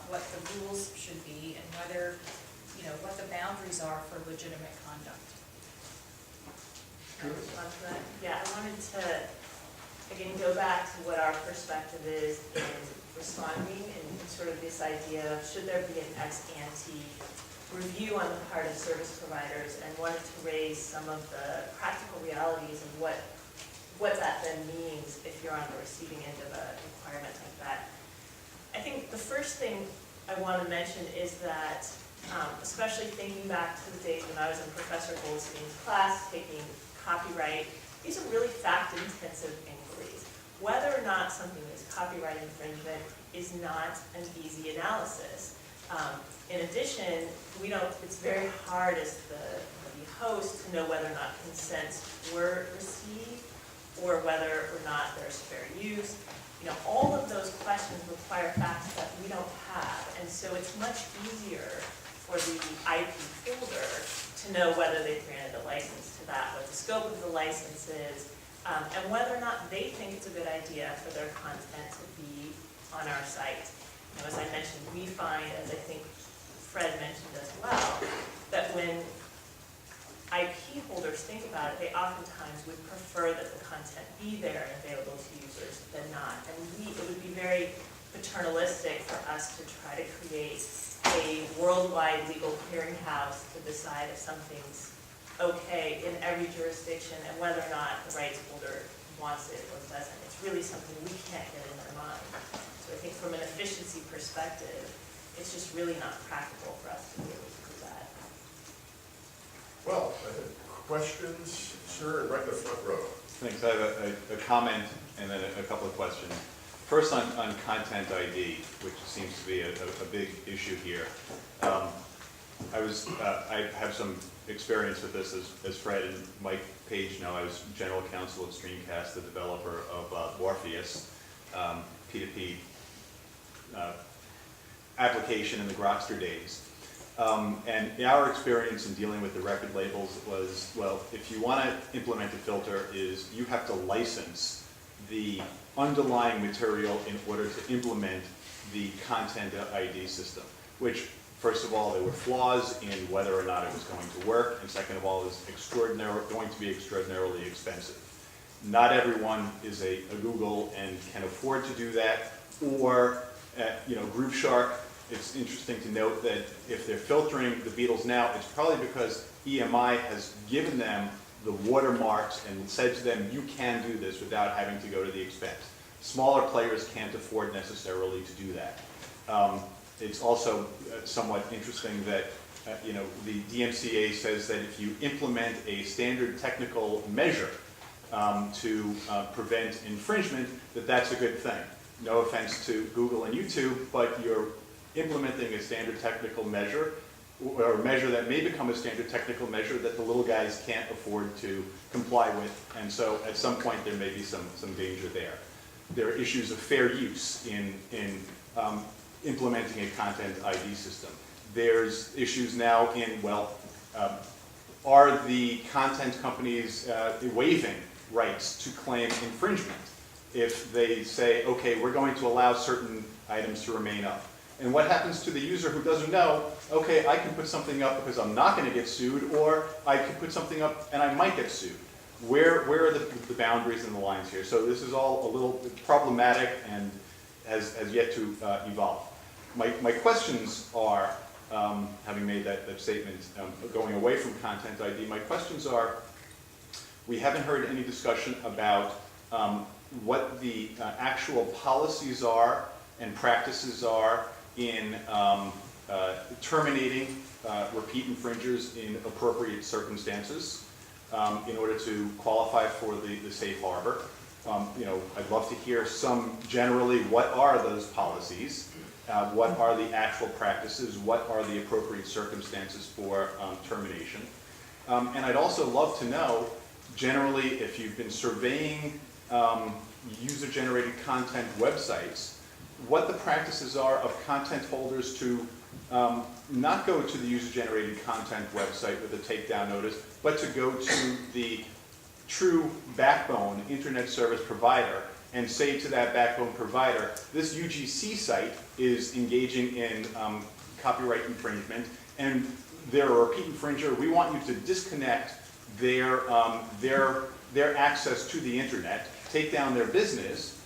what the rules should be, and whether, what the boundaries are for legitimate conduct. Can I respond to that? Yeah, I wanted to, again, go back to what our perspective is in responding, and sort of this idea of, should there be an ex-ante review on the part of service providers, and wanted to raise some of the practical realities of what that then means if you're on the receiving end of a requirement like that. I think the first thing I want to mention is that, especially thinking back to the days when I was in Professor Goldstein's class taking copyright, these are really fact-intensive inquiries. Whether or not something is copyright infringement is not an easy analysis. In addition, it's very hard as the host to know whether or not consents were received, or whether or not there's fair use. All of those questions require facts that we don't have, and so it's much easier for the IP holder to know whether they've granted a license to that, what the scope of the license is, and whether or not they think it's a good idea for their content to be on our site. As I mentioned, we find, as I think Fred mentioned as well, that when IP holders think about it, they oftentimes would prefer that the content be there and available to users than not. And it would be very paternalistic for us to try to create a worldwide legal clearinghouse to decide if something's okay in every jurisdiction and whether or not the rights holder wants it or doesn't. It's really something we can't get in our mind. So I think from an efficiency perspective, it's just really not practical for us to be able to do that. Well, questions, sir, right in the front row. Thanks. I have a comment and then a couple of questions. First on content ID, which seems to be a big issue here. I have some experience with this, as Fred and Mike Page know. I was general counsel of Streamcast, the developer of Morpheus, P2P application in the Grokster days. And our experience in dealing with the record labels was, well, if you want to implement a filter, is you have to license the underlying material in order to implement the content ID system, which, first of all, there were flaws in whether or not it was going to work, and second of all, is going to be extraordinarily expensive. Not everyone is a Google and can afford to do that, or Groove Shark. It's interesting to note that if they're filtering the Beatles now, it's probably because EMI has given them the watermarks and said to them, you can do this without having to go to the expense. Smaller players can't afford necessarily to do that. It's also somewhat interesting that the DMCA says that if you implement a standard technical measure to prevent infringement, that's a good thing. No offense to Google and YouTube, but you're implementing a standard technical measure, or a measure that may become a standard technical measure that the little guys can't afford to comply with, and so at some point there may be some danger there. There are issues of fair use in implementing a content ID system. There's issues now in, well, are the content companies waiving rights to claim infringement if they say, okay, we're going to allow certain items to remain up? And what happens to the user who doesn't know, okay, I can put something up because I'm not going to get sued, or I can put something up and I might get sued? Where are the boundaries and the lines here? So this is all a little problematic and has yet to evolve. My questions are, having made that statement, going away from content ID, my questions are, we haven't heard any discussion about what the actual policies are and practices are in terminating repeat infringers in appropriate circumstances in order to qualify for the safe harbor. I'd love to hear generally, what are those policies? What are the actual practices? What are the appropriate circumstances for termination? And I'd also love to know, generally, if you've been surveying user-generated content websites, what the practices are of content holders to not go to the user-generated content website with a takedown notice, but to go to the true backbone internet service provider and say to that backbone provider, this UGC site is engaging in copyright infringement, and they're a repeat infringer. We want you to disconnect their access to the internet, take down their business,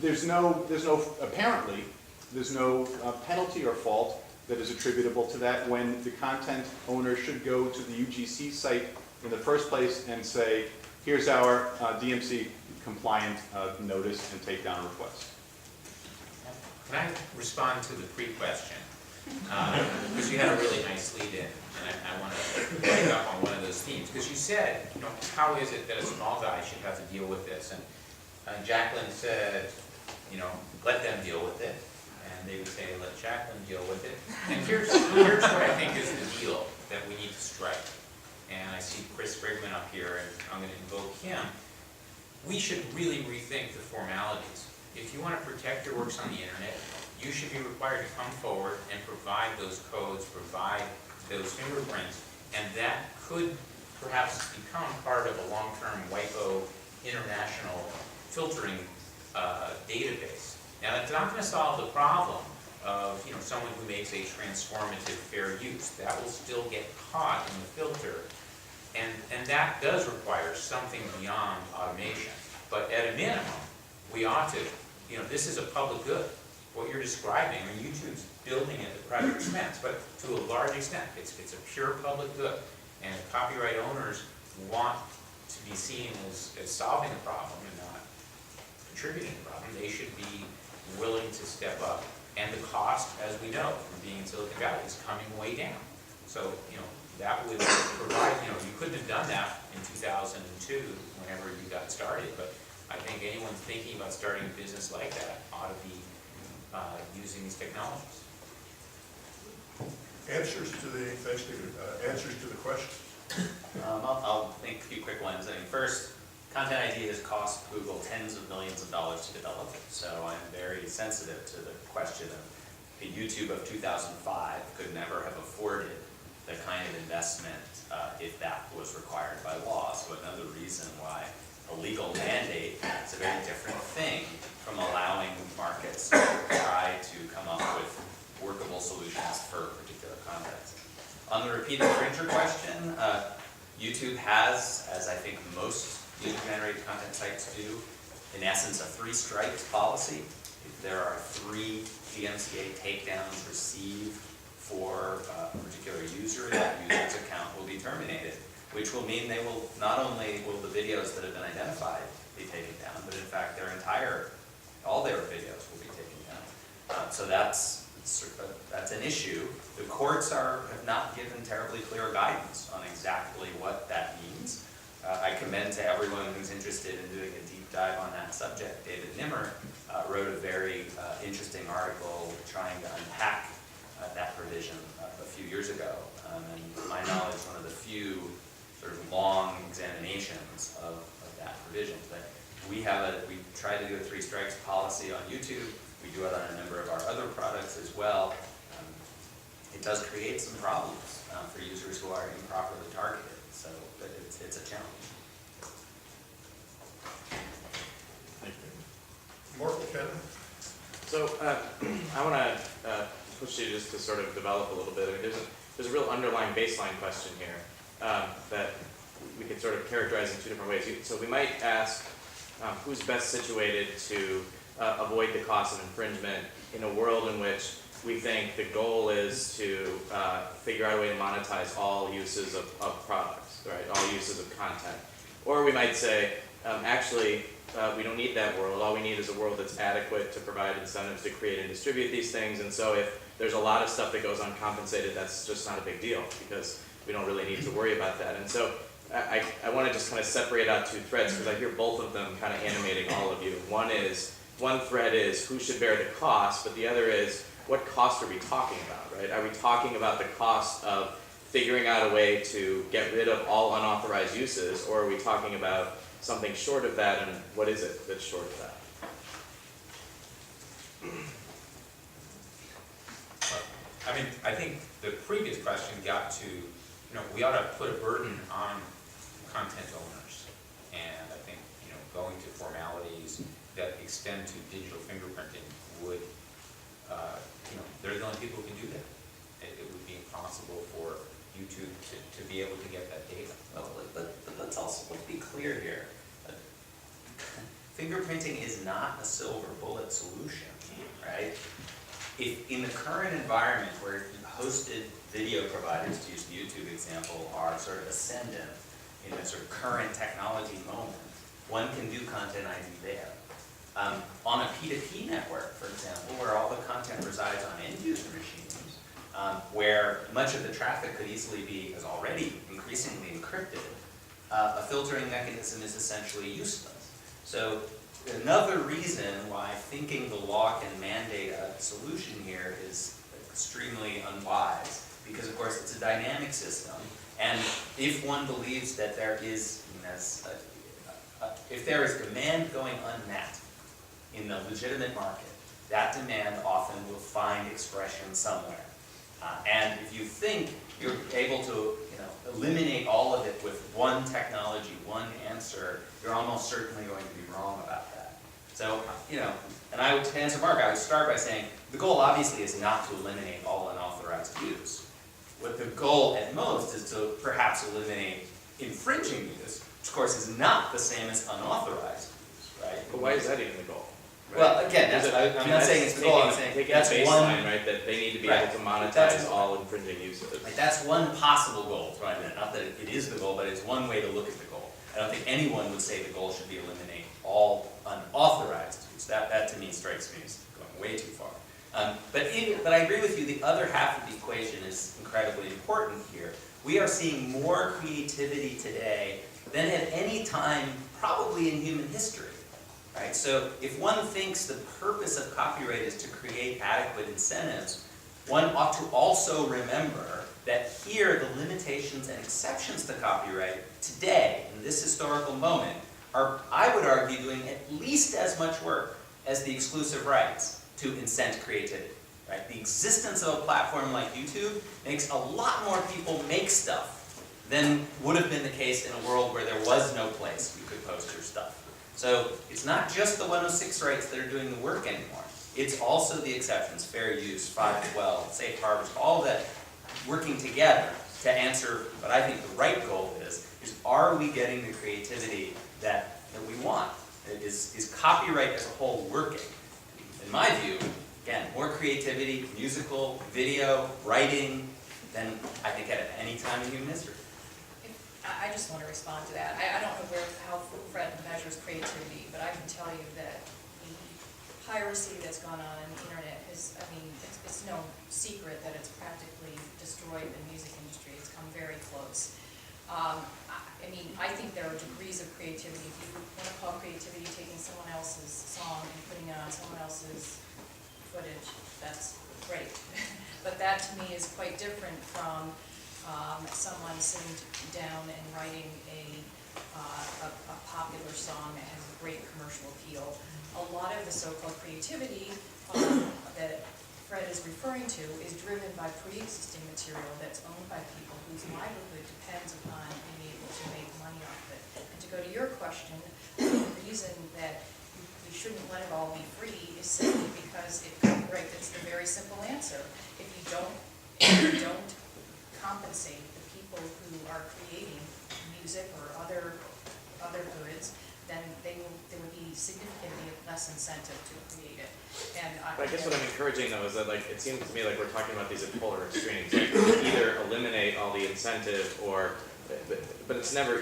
there's no penalty or fault that is attributable to that when the content owner should go to the UGC site in the first place and say, here's our DMC compliant notice and take down request. Can I respond to the pre-question? Because you had a really nice lead in, and I want to pick up on one of those themes. Because you said, how is it that a small guy should have to deal with this? And Jacqueline said, let them deal with it. And they would say, let Jacqueline deal with it. And here's what I think is the deal that we need to strike. And I see Chris Brigman up here, and I'm going to invoke him. We should really rethink the formalities. If you want to protect your works on the internet, you should be required to come forward and provide those codes, provide those fingerprints, and that could perhaps become part of a long-term WIPO international filtering database. Now, that's not going to solve the problem of someone who makes a transformative fair use. That will still get caught in the filter, and that does require something beyond automation. But at a minimum, we ought to, this is a public good. What you're describing, YouTube's building it at private expense, but to a large extent, it's a pure public good. And if copyright owners want to be seen as solving the problem and not contributing to the problem, they should be willing to step up. And the cost, as we know from being in Silicon Valley, is coming way down. So, that would provide, you couldn't have done that in 2002, whenever you got started, but I think anyone thinking about starting a business like that ought to be using these technologies. Answers to the, thanks, David, answers to the question. I'll make a few quick ones. I mean, first, Content ID has cost Google tens of millions of dollars to develop, so I'm very sensitive to the question of the YouTube of 2005 could never have afforded the kind of investment if that was required by law. So another reason why a legal mandate is a very different thing from allowing markets to try to come up with workable solutions for a particular context. On the repeat infringer question, YouTube has, as I think most user-generated content sites do, in essence, a 3 strikes policy. If there are 3 DMCA takedowns received for a particular user, that user's account will be terminated, which will mean they will, not only will the videos that have been identified be taken down, but in fact all their videos will be taken down. So that's an issue. The courts have not given terribly clear guidance on exactly what that means. I commend to everyone who's interested in doing a deep dive on that subject. David Nimmer wrote a very interesting article trying to unpack that provision a few years ago. And to my knowledge, one of the few sort of long examinations of that provision. But we try to do a 3 strikes policy on YouTube. We do it on a number of our other products as well. It does create some problems for users who are improperly targeted. So it's a challenge. Thank you. Mark McKenna? So I want to push you just to sort of develop a little bit. I mean, there's a real underlying baseline question here that we could sort of characterize in 2 different ways. So we might ask who's best situated to avoid the cost of infringement in a world in which we think the goal is to figure out a way to monetize all uses of products, right? All uses of content. Or we might say, actually, we don't need that world. All we need is a world that's adequate to provide incentives to create and distribute these things. And so if there's a lot of stuff that goes uncompensated, that's just not a big deal because we don't really need to worry about that. And so I want to just kind of separate out 2 threads because I hear both of them kind of animating all of you. One thread is who should bear the cost, but the other is what cost are we talking about, right? Are we talking about the cost of figuring out a way to get rid of all unauthorized uses, or are we talking about something short of that, and what is it that's short of that? I mean, I think the previous question got to, we ought to put a burden on content owners. And I think, going to formalities that extend to digital fingerprinting would, they're the only people who can do that. It would be impossible for YouTube to be able to get that data. Well, but let's also be clear here. Fingerprinting is not a silver bullet solution, right? If in the current environment where hosted video providers, to use the YouTube example, are sort of ascendant in a sort of current technology moment, one can do Content ID there. On a P2P network, for example, where all the content resides on end-user machines, where much of the traffic could easily be, is already increasingly encrypted, a filtering mechanism is essentially useless. So another reason why thinking the law can mandate a solution here is extremely unwise, because of course it's a dynamic system, and if one believes that there is, if there is demand going unmet in the legitimate market, that demand often will find expression somewhere. And if you think you're able to eliminate all of it with one technology, one answer, you're almost certainly going to be wrong about that. So, and I would, to answer Mark, I would start by saying the goal obviously is not to eliminate all unauthorized use. What the goal at most is to perhaps eliminate infringing use, which of course is not the same as unauthorized use, right? But why is that even the goal? Right? Well, again, I'm not saying it's the goal, I'm saying that's baseline, one, right? That they need to be right, able to monetize that's all infringing uses. like, that's one possible goal, right? Not that it is the goal, but it's one way to look at the goal. I don't think anyone would say the goal should be eliminate all unauthorized use. That to me strikes me as going way too far. But I agree with you, the other half of the equation is incredibly important here. We are seeing more creativity today than at any time probably in human history. Right? So if one thinks the purpose of copyright is to create adequate incentives, one ought to also remember that here the limitations and exceptions to copyright today, in this historical moment, are, I would argue, doing at least as much work as the exclusive rights to incent creativity. Right? The existence of a platform like YouTube makes a lot more people make stuff than would have been the case in a world where there was no place you could post your stuff. So it's not just the 106 rights that are doing the work anymore. It's also the exceptions, fair use, 512, safe harbors, all of that working together to answer what I think the right goal is are we getting the creativity that we want? Is copyright as a whole working? In my view, again, more creativity, musical, video, writing, than I think at any time in human history. I just want to respond to that. I don't know how Fred measures creativity, but I can tell you that the piracy that's gone on in the internet is, I mean, it's no secret that it's practically destroyed the music industry. It's come very close. I mean, I think there are degrees of creativity. If you want to call creativity taking someone else's song and putting it on someone else's footage, that's great. But that to me is quite different from someone sitting down and writing a popular song that has a great commercial appeal. A lot of the so-called creativity that Fred is referring to is driven by pre-existing material that's owned by people whose livelihood depends upon being able to make money off it. And to go to your question, the reason that we shouldn't let it all be free is simply because it copyright, that's the very simple answer. If you don't compensate the people who are creating music or other goods, then there would be significantly less incentive to create it. And But I guess what I'm encouraging though is that, like, it seems to me like we're talking about these at polar extremes. Like, either eliminate all the incentive or, but it's never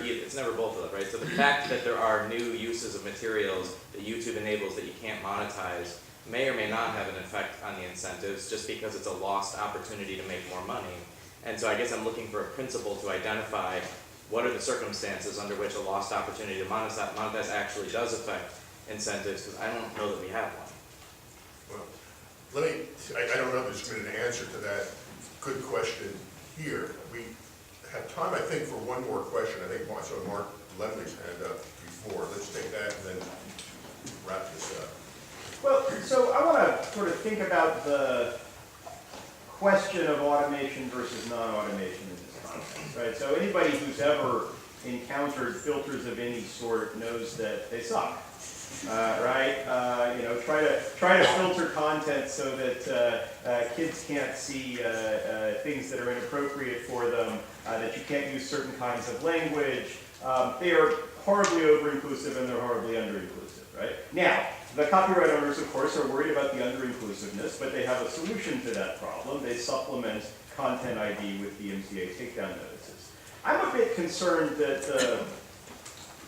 both of them, right? So the fact that there are new uses of materials that YouTube enables that you can't monetize may or may not have an effect on the incentives, just because it's a lost opportunity to make more money. And so I guess I'm looking for a principle to identify what are the circumstances under which a lost opportunity to monetize actually does affect incentives, because I don't know that we have one. Well, I don't know if there's been an answer to that good question here. We have time, I think, for one more question. I think I saw Mark Lemley's hand up before. Let's take that and then wrap this up. Well, so I want to sort of think about the question of automation versus non-automation in this context, right? So anybody who's ever encountered filters of any sort knows that they suck, right? You know, try to filter content so that kids can't see things that are inappropriate for them, that you can't use certain kinds of language. They are horribly over-inclusive and they're horribly under-inclusive, right? Now, the copyright owners, of course, are worried about the under-inclusiveness, but they have a solution to that problem. They supplement Content ID with DMCA takedown notices. I'm a bit concerned that the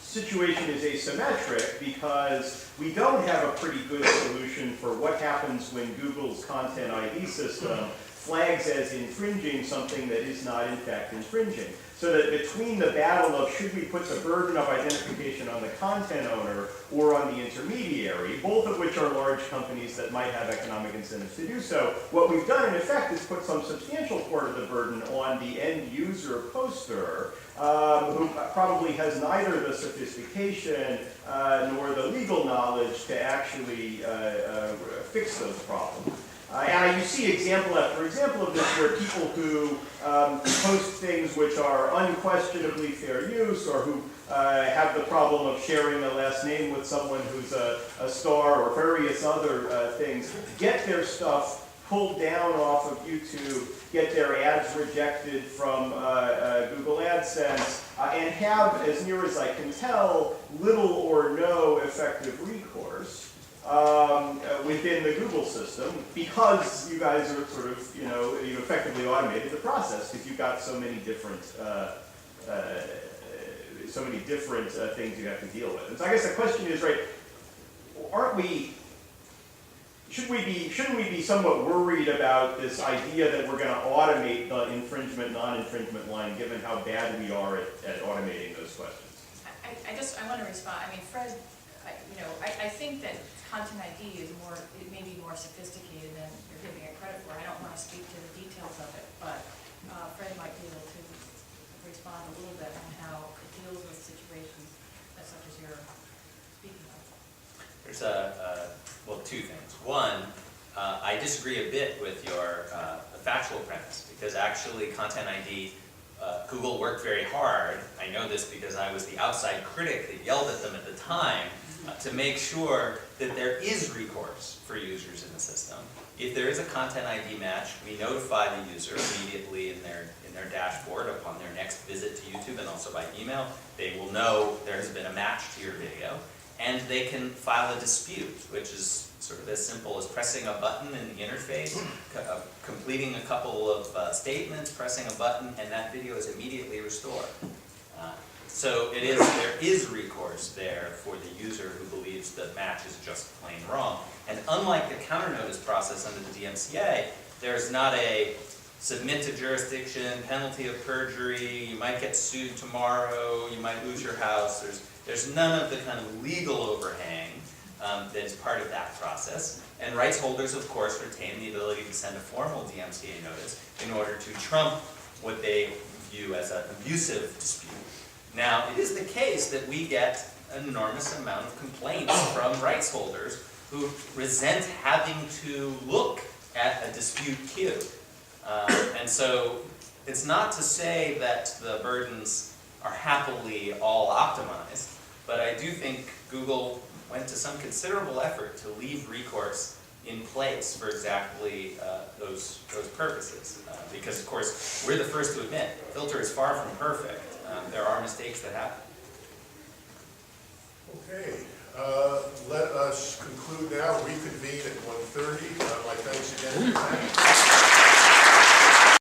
situation is asymmetric because we don't have a pretty good solution for what happens when Google's Content ID system flags as infringing something that is not in fact infringing. So that between the battle of should we put the burden of identification on the content owner or on the intermediary, both of which are large companies that might have economic incentives to do so, what we've done in effect is put some substantial part of the burden on the end user poster, who probably has neither the sophistication nor the legal knowledge to actually fix those problems. And you see example after example of this where people who post things which are unquestionably fair use or who have the problem of sharing a last name with someone who's a star or various other things, get their stuff pulled down off of YouTube, get their ads rejected from Google AdSense, and have, as near as I can tell, little or no effective recourse within the Google system, because you guys are sort of, you effectively automated the process because you've got so many different things you have to deal with. And so I guess the question is, right, aren't we shouldn't we be somewhat worried about this idea that we're going to automate the infringement, non-infringement line, given how bad we are at automating those questions? I want to respond. I mean, Fred, I think that content ID is it may be more sophisticated than you're giving it credit for. I don't want to speak to the details of it, but Fred might be able to respond a little bit on how it deals with situations such as you're speaking of. There's well, two things. One, I disagree a bit with your factual premise, because actually Content ID, Google worked very hard. I know this because I was the outside critic that yelled at them at the time, to make sure that there is recourse for users in the system. If there is a Content ID match, we notify the user immediately in their dashboard upon their next visit to YouTube, and also by email. They will know there has been a match to your video, and they can file a dispute, which is sort of as simple as pressing a button in the interface, completing a couple of statements, pressing a button, and that video is immediately restored. So there is recourse there for the user who believes the match is just plain wrong. And unlike the counter notice process under the DMCA, there's not a submit to jurisdiction, penalty of perjury, you might get sued tomorrow, you might lose your house. There's none of the kind of legal overhang that is part of that process. And rights holders, of course, retain the ability to send a formal DMCA notice in order to trump what they view as an abusive dispute. Now, it is the case that we get an enormous amount of complaints from rights holders who resent having to look at a dispute queue. And so it's not to say that the burdens are happily all optimized, but I do think Google went to some considerable effort to leave recourse in place for exactly those purposes. Because, of course, we're the first to admit, filter is far from perfect. There are mistakes that happen. Okay.